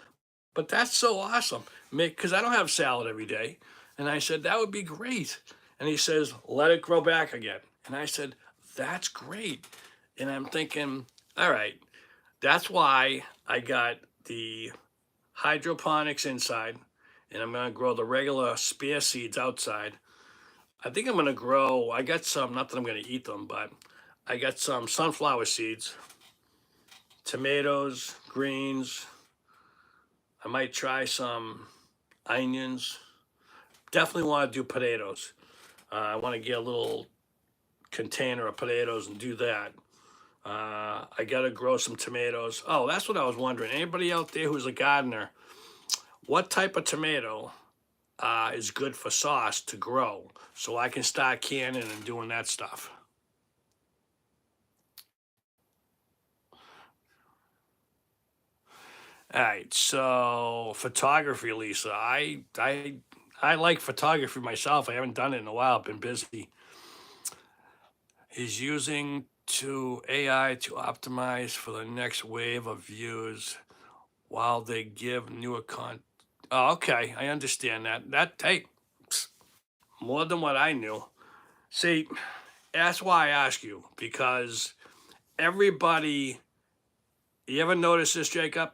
Speaker 1: but that's so awesome. Because I don't have salad every day. And I said, that would be great. And he says, let it grow back again. And I said, that's great. And I'm thinking, all right, that's why I got the hydroponics inside, and I'm going to grow the regular spear seeds outside. I think I'm going to grow, I got some, not that I'm going to eat them, but I got some sunflower seeds, tomatoes, greens. I might try some onions. Definitely want to do potatoes. I want to get a little container of potatoes and do that. I got to grow some tomatoes. Oh, that's what I was wondering. Anybody out there who's a gardener, what type of tomato is good for sauce to grow so I can start canning and doing that stuff? All right, so photography, Lisa. I like photography myself. I haven't done it in a while. I've been busy. Is using to AI to optimize for the next wave of views while they give newer content. Oh, okay, I understand that. Hey, more than what I knew. See, that's why I ask you, because everybody, you ever notice this, Jacob?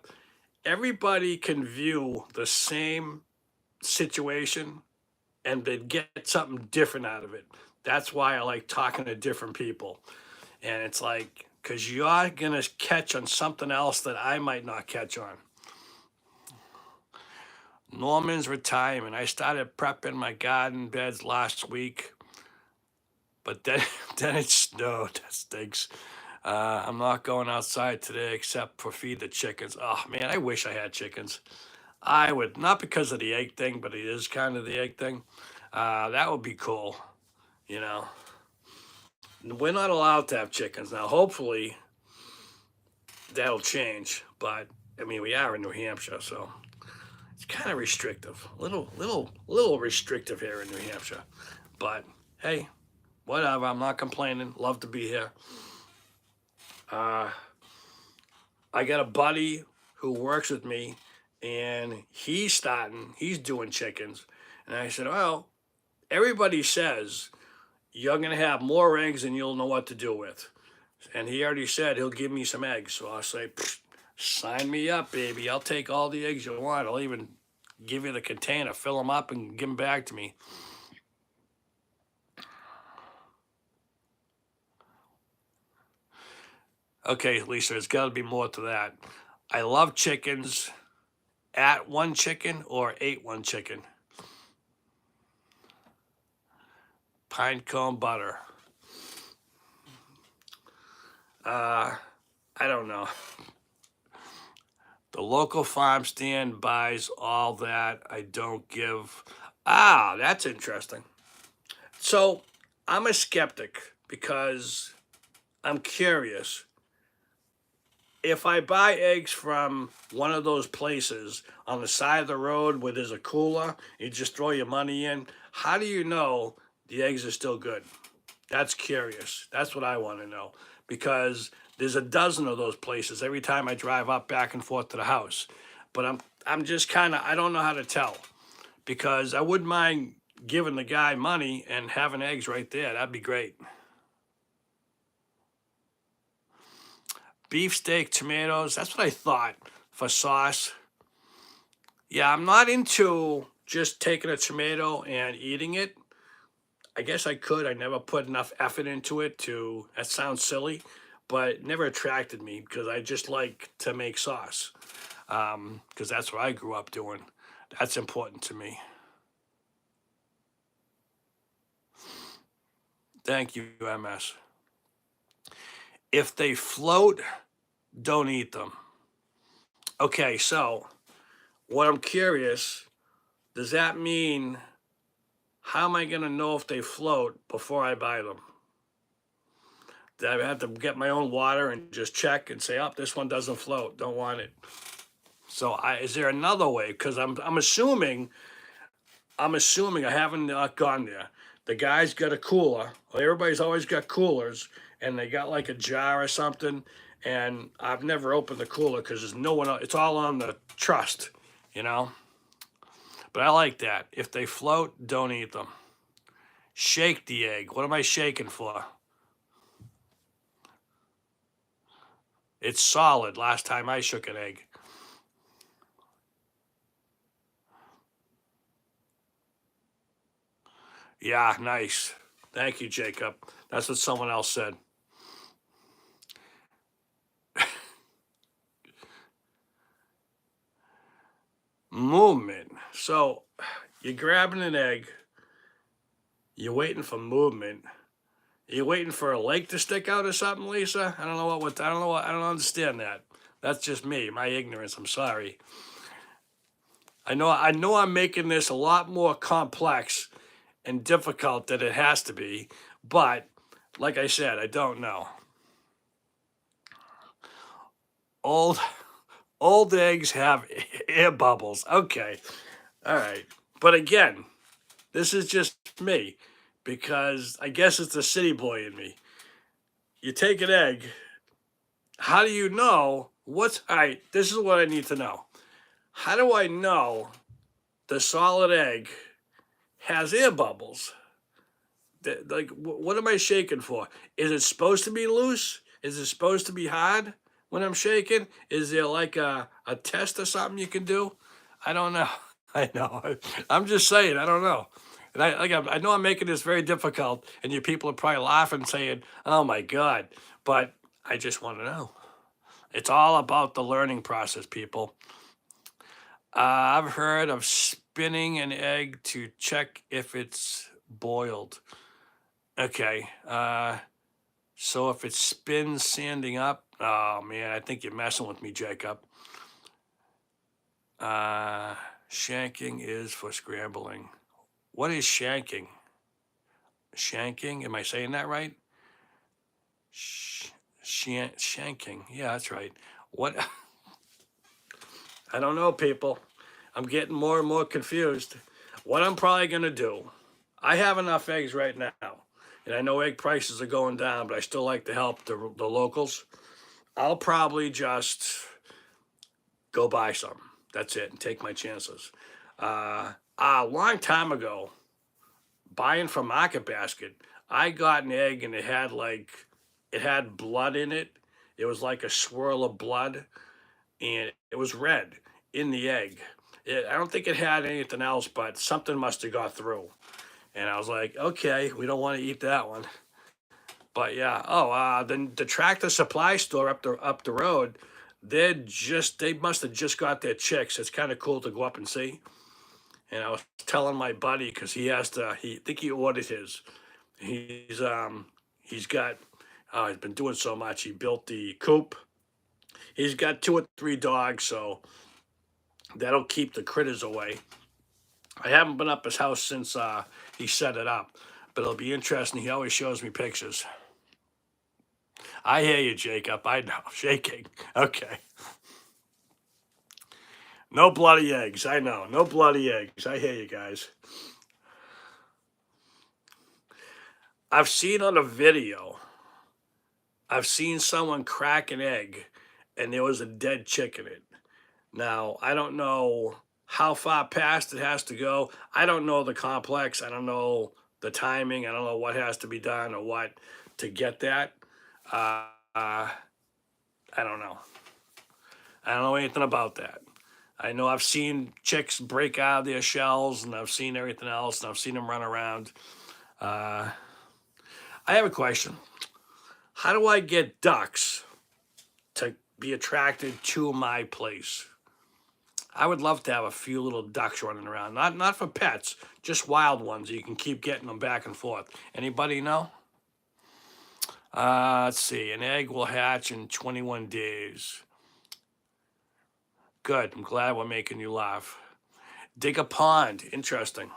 Speaker 1: Everybody can view the same situation and they get something different out of it. That's why I like talking to different people. And it's like, because you're going to catch on something else that I might not catch on. Norman's retirement. I started prepping my garden beds last week, but then, then it snowed. That stinks. I'm not going outside today except for feed the chickens. Oh, man, I wish I had chickens. I would, not because of the egg thing, but it is kind of the egg thing. That would be cool, you know. We're not allowed to have chickens now. Hopefully, that'll change. But I mean, we are in New Hampshire, so it's kind of restrictive. Little restrictive here in New Hampshire. But hey, whatever. I'm not complaining. Love to be here. Uh, I got a buddy who works with me, and he's doing chickens. And I said, well, everybody says you're going to have more eggs than you'll know what to do with. And he already said he'll give me some eggs. So I'll say, sign me up, baby. I'll take all the eggs you want. I'll even give you the container, fill them up, and give them back to me. Okay, Lisa, there's got to be more to that. I love chickens. At one chicken or ate one chicken? Pine cone butter. I don't know. The local farm stand buys all that. I don't give. Ah, that's interesting. So I'm a skeptic because I'm curious. If I buy eggs from one of those places on the side of the road where there's a cooler, you just throw your money in, how do you know the eggs are still good? That's curious. That's what I want to know because there's a dozen of those places every time I drive up back and forth to the house. But I'm just kind of I don't know how to tell because I wouldn't mind giving the guy money and having eggs right there. That'd be great. Beefsteak, tomatoes, that's what I thought for sauce. Yeah, I'm not into just taking a tomato and eating it. I guess I could. I never put enough effort into it to, that sounds silly, but it never attracted me because I just like to make sauce because that's what I grew up doing. That's important to me. Thank you, MS. If they float, don't eat them. Okay, so what I'm curious, does that mean how am I going to know if they float before I buy them? Do I have to get my own water and just check and say, oh, this one doesn't float, don't want it. So is there another way? Because I'm assuming I haven't gone there. The guy's got a cooler. Well, everybody's always got coolers, and they got like a jar or something. And I've never opened the cooler because there's no one else. It's all on the trust, you know. But I like that. If they float, don't eat them. Shake the egg. What am I shaking for? It's solid. Last time I shook an egg. Yeah, nice. Thank you, Jacob. That's what someone else said. Movement. So you're grabbing an egg. You're waiting for movement. You're waiting for a leg to stick out or something, Lisa? I don't know what I don't know what I don't understand that. That's just me, my ignorance. I'm sorry. I know I'm making this a lot more complex and difficult than it has to be, but like I said, I don't know. Old old eggs have air bubbles. Okay. All right. But again, this is just me because I guess it's the city boy in me. You take an egg, how do you know what's all right? This is what I need to know. How do I know the solid egg has air bubbles? Like, what am I shaking for? Is it supposed to be loose? Is it supposed to be hard when I'm shaking? Is there like a test or something you can do? I don't know. I know. I'm just saying. I don't know. And I know I'm making this very difficult, and you people are probably laughing, saying, "Oh my God!" But I just want to know. It's all about the learning process, people. I've heard of spinning an egg to check if it's boiled. Okay. So if it spins sanding up, oh man, I think you're messing with me, Jacob. Shanking is for scrambling. What is shanking? Shanking? Am I saying that right? Shanking. Yeah, that's right. What? I don't know, people. I'm getting more and more confused. What I'm probably going to do, I have enough eggs right now. and I know egg prices are going down, but I still like to help the locals. I'll probably just go buy some. That's it, and take my chances. A long time ago, buying from Market Basket, I got an egg and it had blood in it. It was like a swirl of blood, and it was red in the egg. I don't think it had anything else, but something must have got through. And I was like, okay, we don't want to eat that one. But yeah, the Tractor Supply store up the road, they must have just got their chicks. It's kind of cool to go up and see. And I was telling my buddy because he think he ordered his. He's he's got he's been doing so much. He built the coop. He's got 2 or 3 dogs, so that'll keep the critters away. I haven't been up his house since he set it up, but it'll be interesting. He always shows me pictures. I hear you, Jacob. I know. Shaking. Okay. No bloody eggs. I know. No bloody eggs. I hear you guys. I've seen on a video, I've seen someone crack an egg and there was a dead chick in it. Now, I don't know how far past it has to go. I don't know the complex. I don't know the timing. I don't know what has to be done or what to get that. Uh, I don't know. I don't know anything about that. I know I've seen chicks break out of their shells and I've seen everything else and I've seen them run around. I have a question. How do I get ducks to be attracted to my place? I would love to have a few little ducks running around. Not for pets, just wild ones. You can keep getting them back and forth. Anybody know? Let's see. An egg will hatch in 21 days. Good. I'm glad we're making you laugh. Dig a pond. Interesting.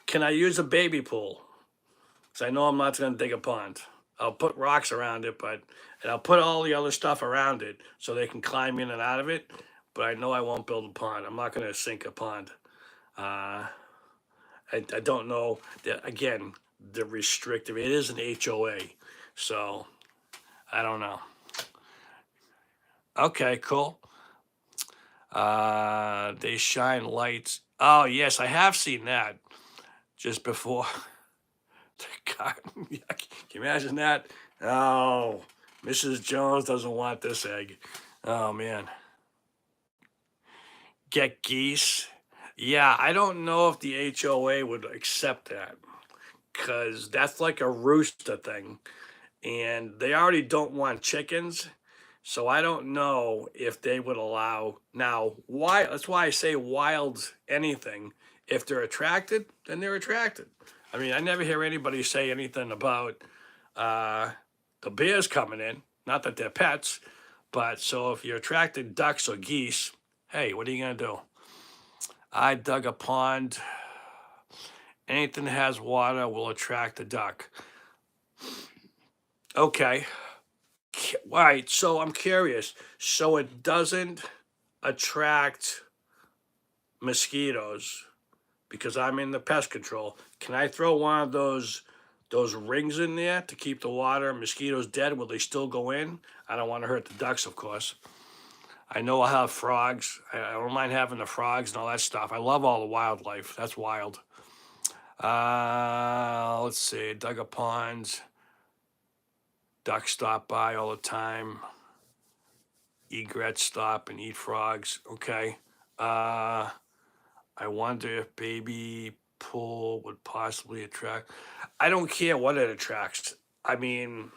Speaker 1: Can I use a baby pool? Because I know I'm not going to dig a pond. I'll put rocks around it, and I'll put all the other stuff around it so they can climb in and out of it. But I know I won't build a pond. I'm not going to sink a pond. I don't know. Again, the restrictive. It is an HOA, so I don't know. Okay, cool. They shine lights. Oh yes, I have seen that just before. God, can you imagine that? Oh, Mrs. Jones doesn't want this egg. Oh man. Get geese. Yeah, I don't know if the HOA would accept that because that's like a rooster thing, and they already don't want chickens. So I don't know if they would allow now. Why? That's why I say wild anything. If they're attracted, then they're attracted. I mean, I never hear anybody say anything about the bears coming in. Not that they're pets, but so if you're attracted ducks or geese, hey, what are you gonna do? I dug a pond. Anything that has water will attract a duck. Okay. Right. So I'm curious. So it doesn't attract mosquitoes because I'm in the pest control. Can I throw one of those rings in there to keep the water and mosquitoes dead? Will they still go in? I don't want to hurt the ducks, of course. I know I'll have frogs. I don't mind having the frogs and all that stuff. I love all the wildlife. That's wild. Let's see. Dug a pond. Ducks stop by all the time. Egrets stop and eat frogs. Okay. I wonder if baby pool would possibly attract. I don't care what it attracts. I mean,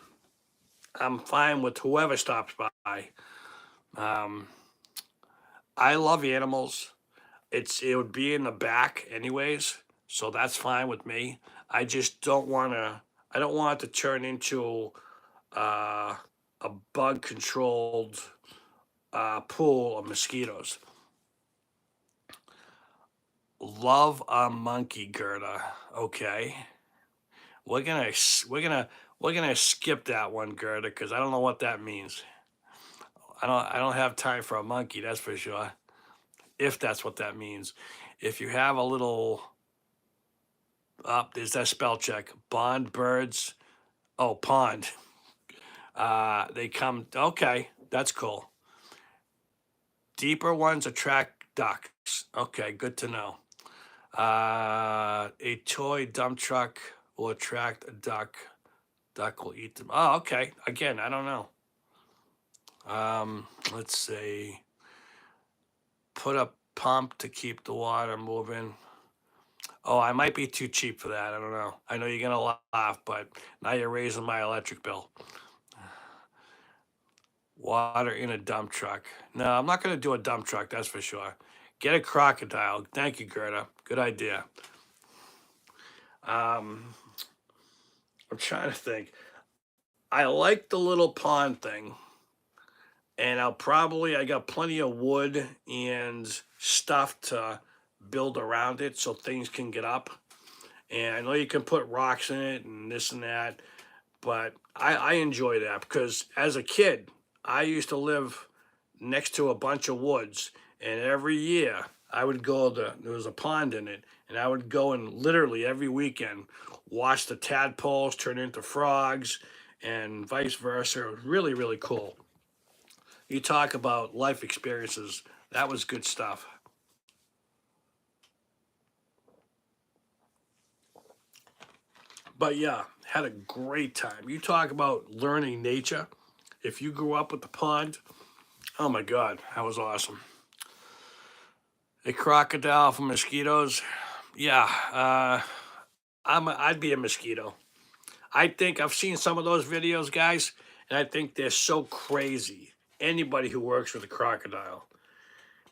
Speaker 1: I'm fine with whoever stops by. Um, I love animals. It would be in the back anyways, so that's fine with me. I just don't want to. I don't want it to turn into uh, a bug controlled pool of mosquitoes. Love a monkey, Gerda. Okay, we're gonna we're gonna we're gonna skip that one, Gerda, because I don't know what that means. I don't have time for a monkey. That's for sure. If that's what that means. If you have a little there's that spell check. Bond birds. Oh, pond. They come. Okay, that's cool. Deeper ones attract ducks. Okay, good to know. A toy dump truck will attract a duck. Duck will eat them. Oh, okay. Again, I don't know. Let's see. Put a pump to keep the water moving. Oh, I might be too cheap for that. I don't know. I know you're gonna laugh, but now you're raising my electric bill. Water in a dump truck. No, I'm not gonna do a dump truck. That's for sure. Get a crocodile. Thank you, Gerda. Good idea. Um, I'm trying to think. I like the little pond thing, and I got plenty of wood and stuff to build around it so things can get up. And I know you can put rocks in it and this and that, but I enjoy that because as a kid, I used to live next to a bunch of woods, and every year I would go there was a pond in it, and I would go and literally every weekend watch the tadpoles turn into frogs and vice versa. It was really, really cool. You talk about life experiences. That was good stuff. But yeah, had a great time. You talk about learning nature. If you grew up with the pond, oh my God, that was awesome. A crocodile for mosquitoes. Yeah, I'd be a mosquito. I think I've seen some of those videos, guys, and I think they're so crazy. Anybody who works with a crocodile,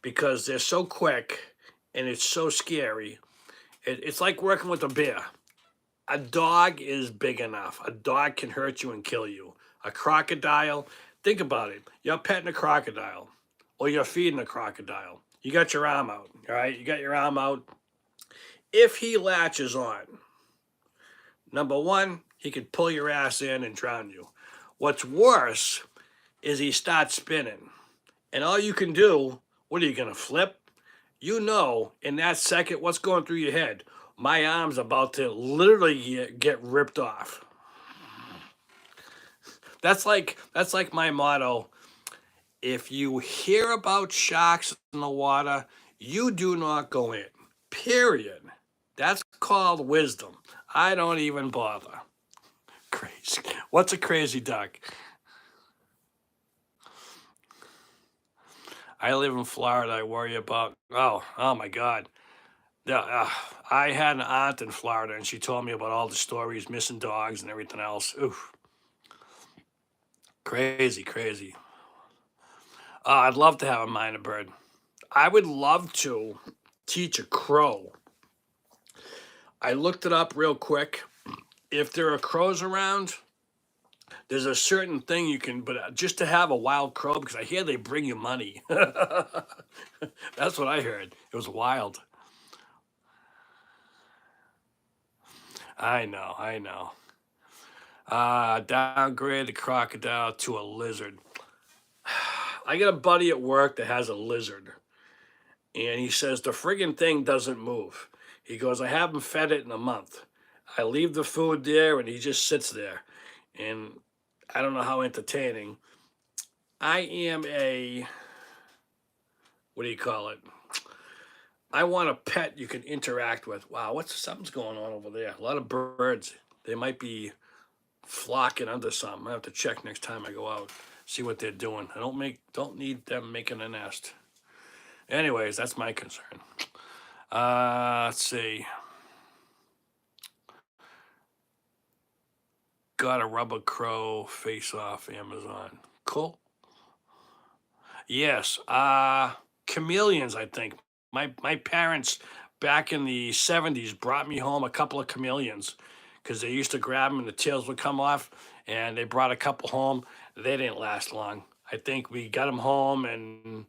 Speaker 1: because they're so quick and it's so scary. It's like working with a bear. A dog is big enough. A dog can hurt you and kill you. A crocodile, think about it. You're petting a crocodile or you're feeding a crocodile. You got your arm out, all right? You got your arm out. If he latches on, number one, he could pull your ass in and drown you. What's worse is he starts spinning. And all you can do, what are you going to flip? You know, in that second, what's going through your head? My arm's about to literally get ripped off. That's like my motto. If you hear about sharks in the water, you do not go in. Period. That's called wisdom. I don't even bother. Crazy. What's a crazy duck? I live in Florida. I worry about. Oh my God. Yeah, I had an aunt in Florida, and she told me about all the stories, missing dogs and everything else. Oof, crazy, crazy. I'd love to have a minor bird. I would love to teach a crow. I looked it up real quick. If there are crows around, there's a certain thing you can, but just to have a wild crow, because I hear they bring you money. That's what I heard. It was wild. I know, I know. Downgrade the crocodile to a lizard. I got a buddy at work that has a lizard, and he says the friggin' thing doesn't move. He goes, I haven't fed it in a month. I leave the food there, and he just sits there. And I don't know how entertaining. I am a, what do you call it? I want a pet you can interact with. Wow, something's going on over there? A lot of birds. They might be flocking under something. I have to check next time I go out, see what they're doing. I don't need them making a nest. Anyways, that's my concern. Let's see. Got a rubber crow face off Amazon. Cool. Yes. Chameleons, I think. My parents back in the 70s brought me home a couple of chameleons because they used to grab them and the tails would come off, and they brought a couple home. They didn't last long. I think we got them home, and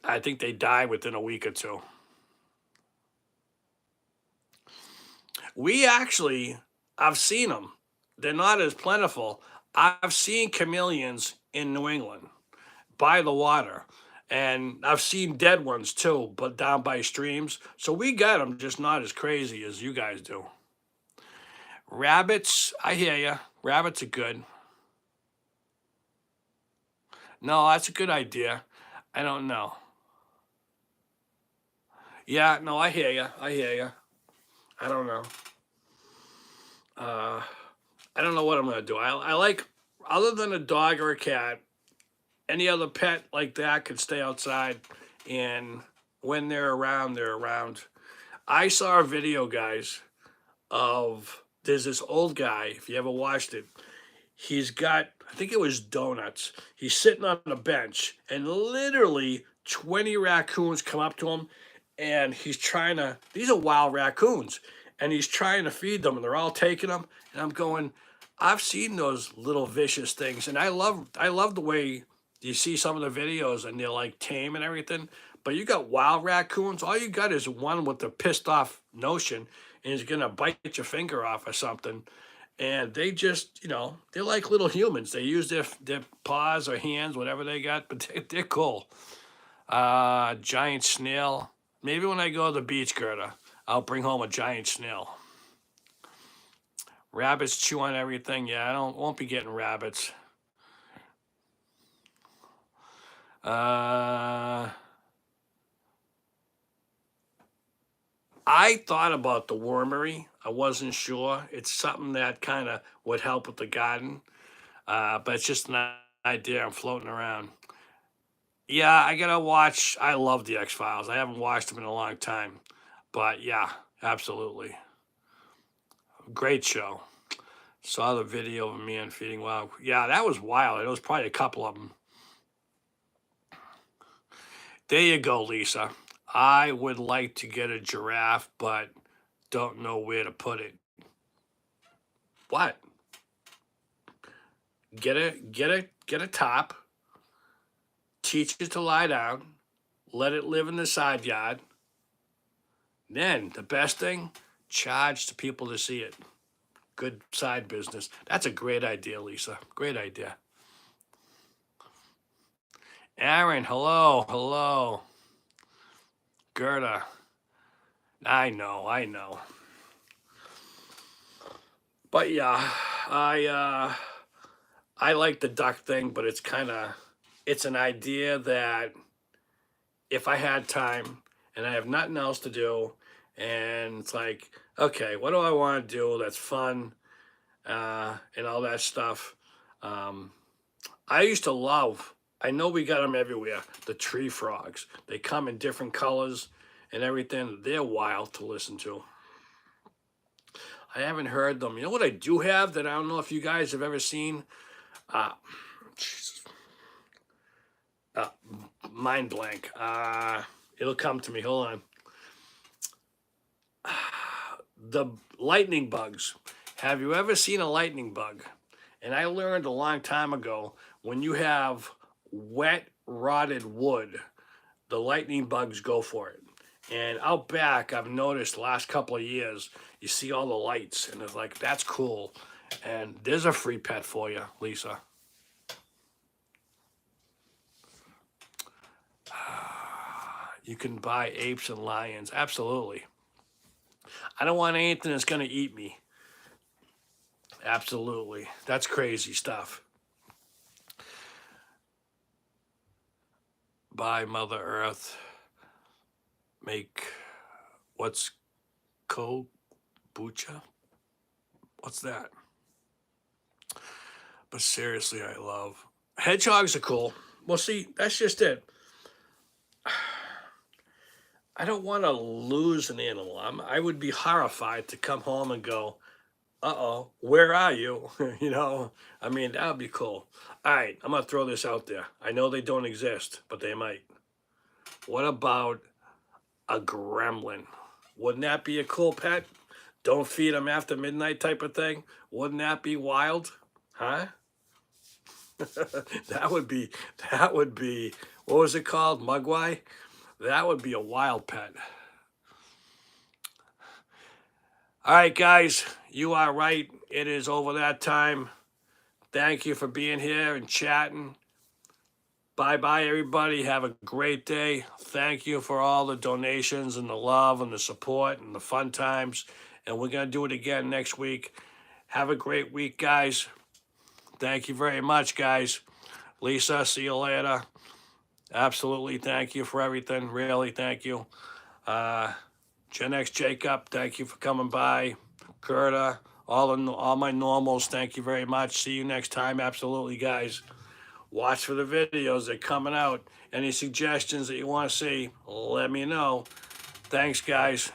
Speaker 1: I think they died within a week or two. We actually, I've seen them. They're not as plentiful. I've seen chameleons in New England by the water. And I've seen dead ones too, but down by streams. So we got them, just not as crazy as you guys do. Rabbits, I hear you. Rabbits are good. No, that's a good idea. I don't know. Yeah, no, I hear you. I hear you. I don't know. Uh, I don't know what I'm gonna do. I like, other than a dog or a cat, any other pet like that could stay outside, and when they're around, they're around. I saw a video, guys, of there's this old guy. If you ever watched it, he's got, I think it was donuts. He's sitting on a bench, and literally 20 raccoons come up to him, and he's trying to, these are wild raccoons, and he's trying to feed them, and they're all taking them. And I'm going, I've seen those little vicious things, and I love the way you see some of the videos, and they're like tame and everything. But you got wild raccoons. All you got is one with the pissed off notion, and he's gonna bite your finger off or something. And they just, they're like little humans. They use their paws or hands, whatever they got, but they're cool. Giant snail. Maybe when I go to the beach, Gerda, I'll bring home a giant snail. Rabbits chew on everything. Yeah, won't be getting rabbits. I thought about the wormery. I wasn't sure. It's something that kind of would help with the garden, but it's just an idea I'm floating around. Yeah, I gotta watch. I love the X Files. I haven't watched them in a long time, but yeah, absolutely, great show. Saw the video of a man feeding wild. Yeah, that was wild. It was probably a couple of them. There you go, Lisa. I would like to get a giraffe, but don't know where to put it. What? Get a top. Teach it to lie down. Let it live in the side yard. Then the best thing, charge the people to see it. Good side business. That's a great idea, Lisa. Great idea. Aaron, hello, hello. Gerda. I know. But yeah, I like the duck thing, but it's an idea that if I had time and I have nothing else to do, and it's like, okay, what do I want to do that's fun, and all that stuff. I used to love, I know we got them everywhere, the tree frogs. They come in different colors and everything. They're wild to listen to. I haven't heard them. You know what I do have that I don't know if you guys have ever seen? Jesus. Mind blank. It'll come to me. Hold on. The lightning bugs. Have you ever seen a lightning bug? And I learned a long time ago, when you have wet, rotted wood, the lightning bugs go for it. And out back, I've noticed the last couple of years, you see all the lights, and it's like, that's cool. And there's a free pet for you, Lisa. You can buy apes and lions. Absolutely. I don't want anything that's going to eat me. Absolutely. That's crazy stuff. Buy Mother Earth. Make, what's kombucha? What's that? But seriously, I love. Hedgehogs are cool. Well, see, that's just it. I don't want to lose an animal. I would be horrified to come home and go, uh-oh, where are you? I mean, that would be cool. All right, I'm going to throw this out there. I know they don't exist, but they might. What about a gremlin? Wouldn't that be a cool pet? Don't feed them after midnight type of thing? Wouldn't that be wild? Huh? that would be, what was it called? Mugwai? That would be a wild pet. All right, guys, you are right. It is over that time. Thank you for being here and chatting. Bye-bye, everybody. Have a great day. Thank you for all the donations and the love and the support and the fun times. And we're going to do it again next week. Have a great week, guys. Thank you very much, guys. Lisa, see you later. Absolutely, thank you for everything. Really, thank you. Gen X Jacob, thank you for coming by. Gerda, all my normals, thank you very much. See you next time. Absolutely, guys. Watch for the videos. They're coming out. Any suggestions that you want to see, let me know. Thanks, guys.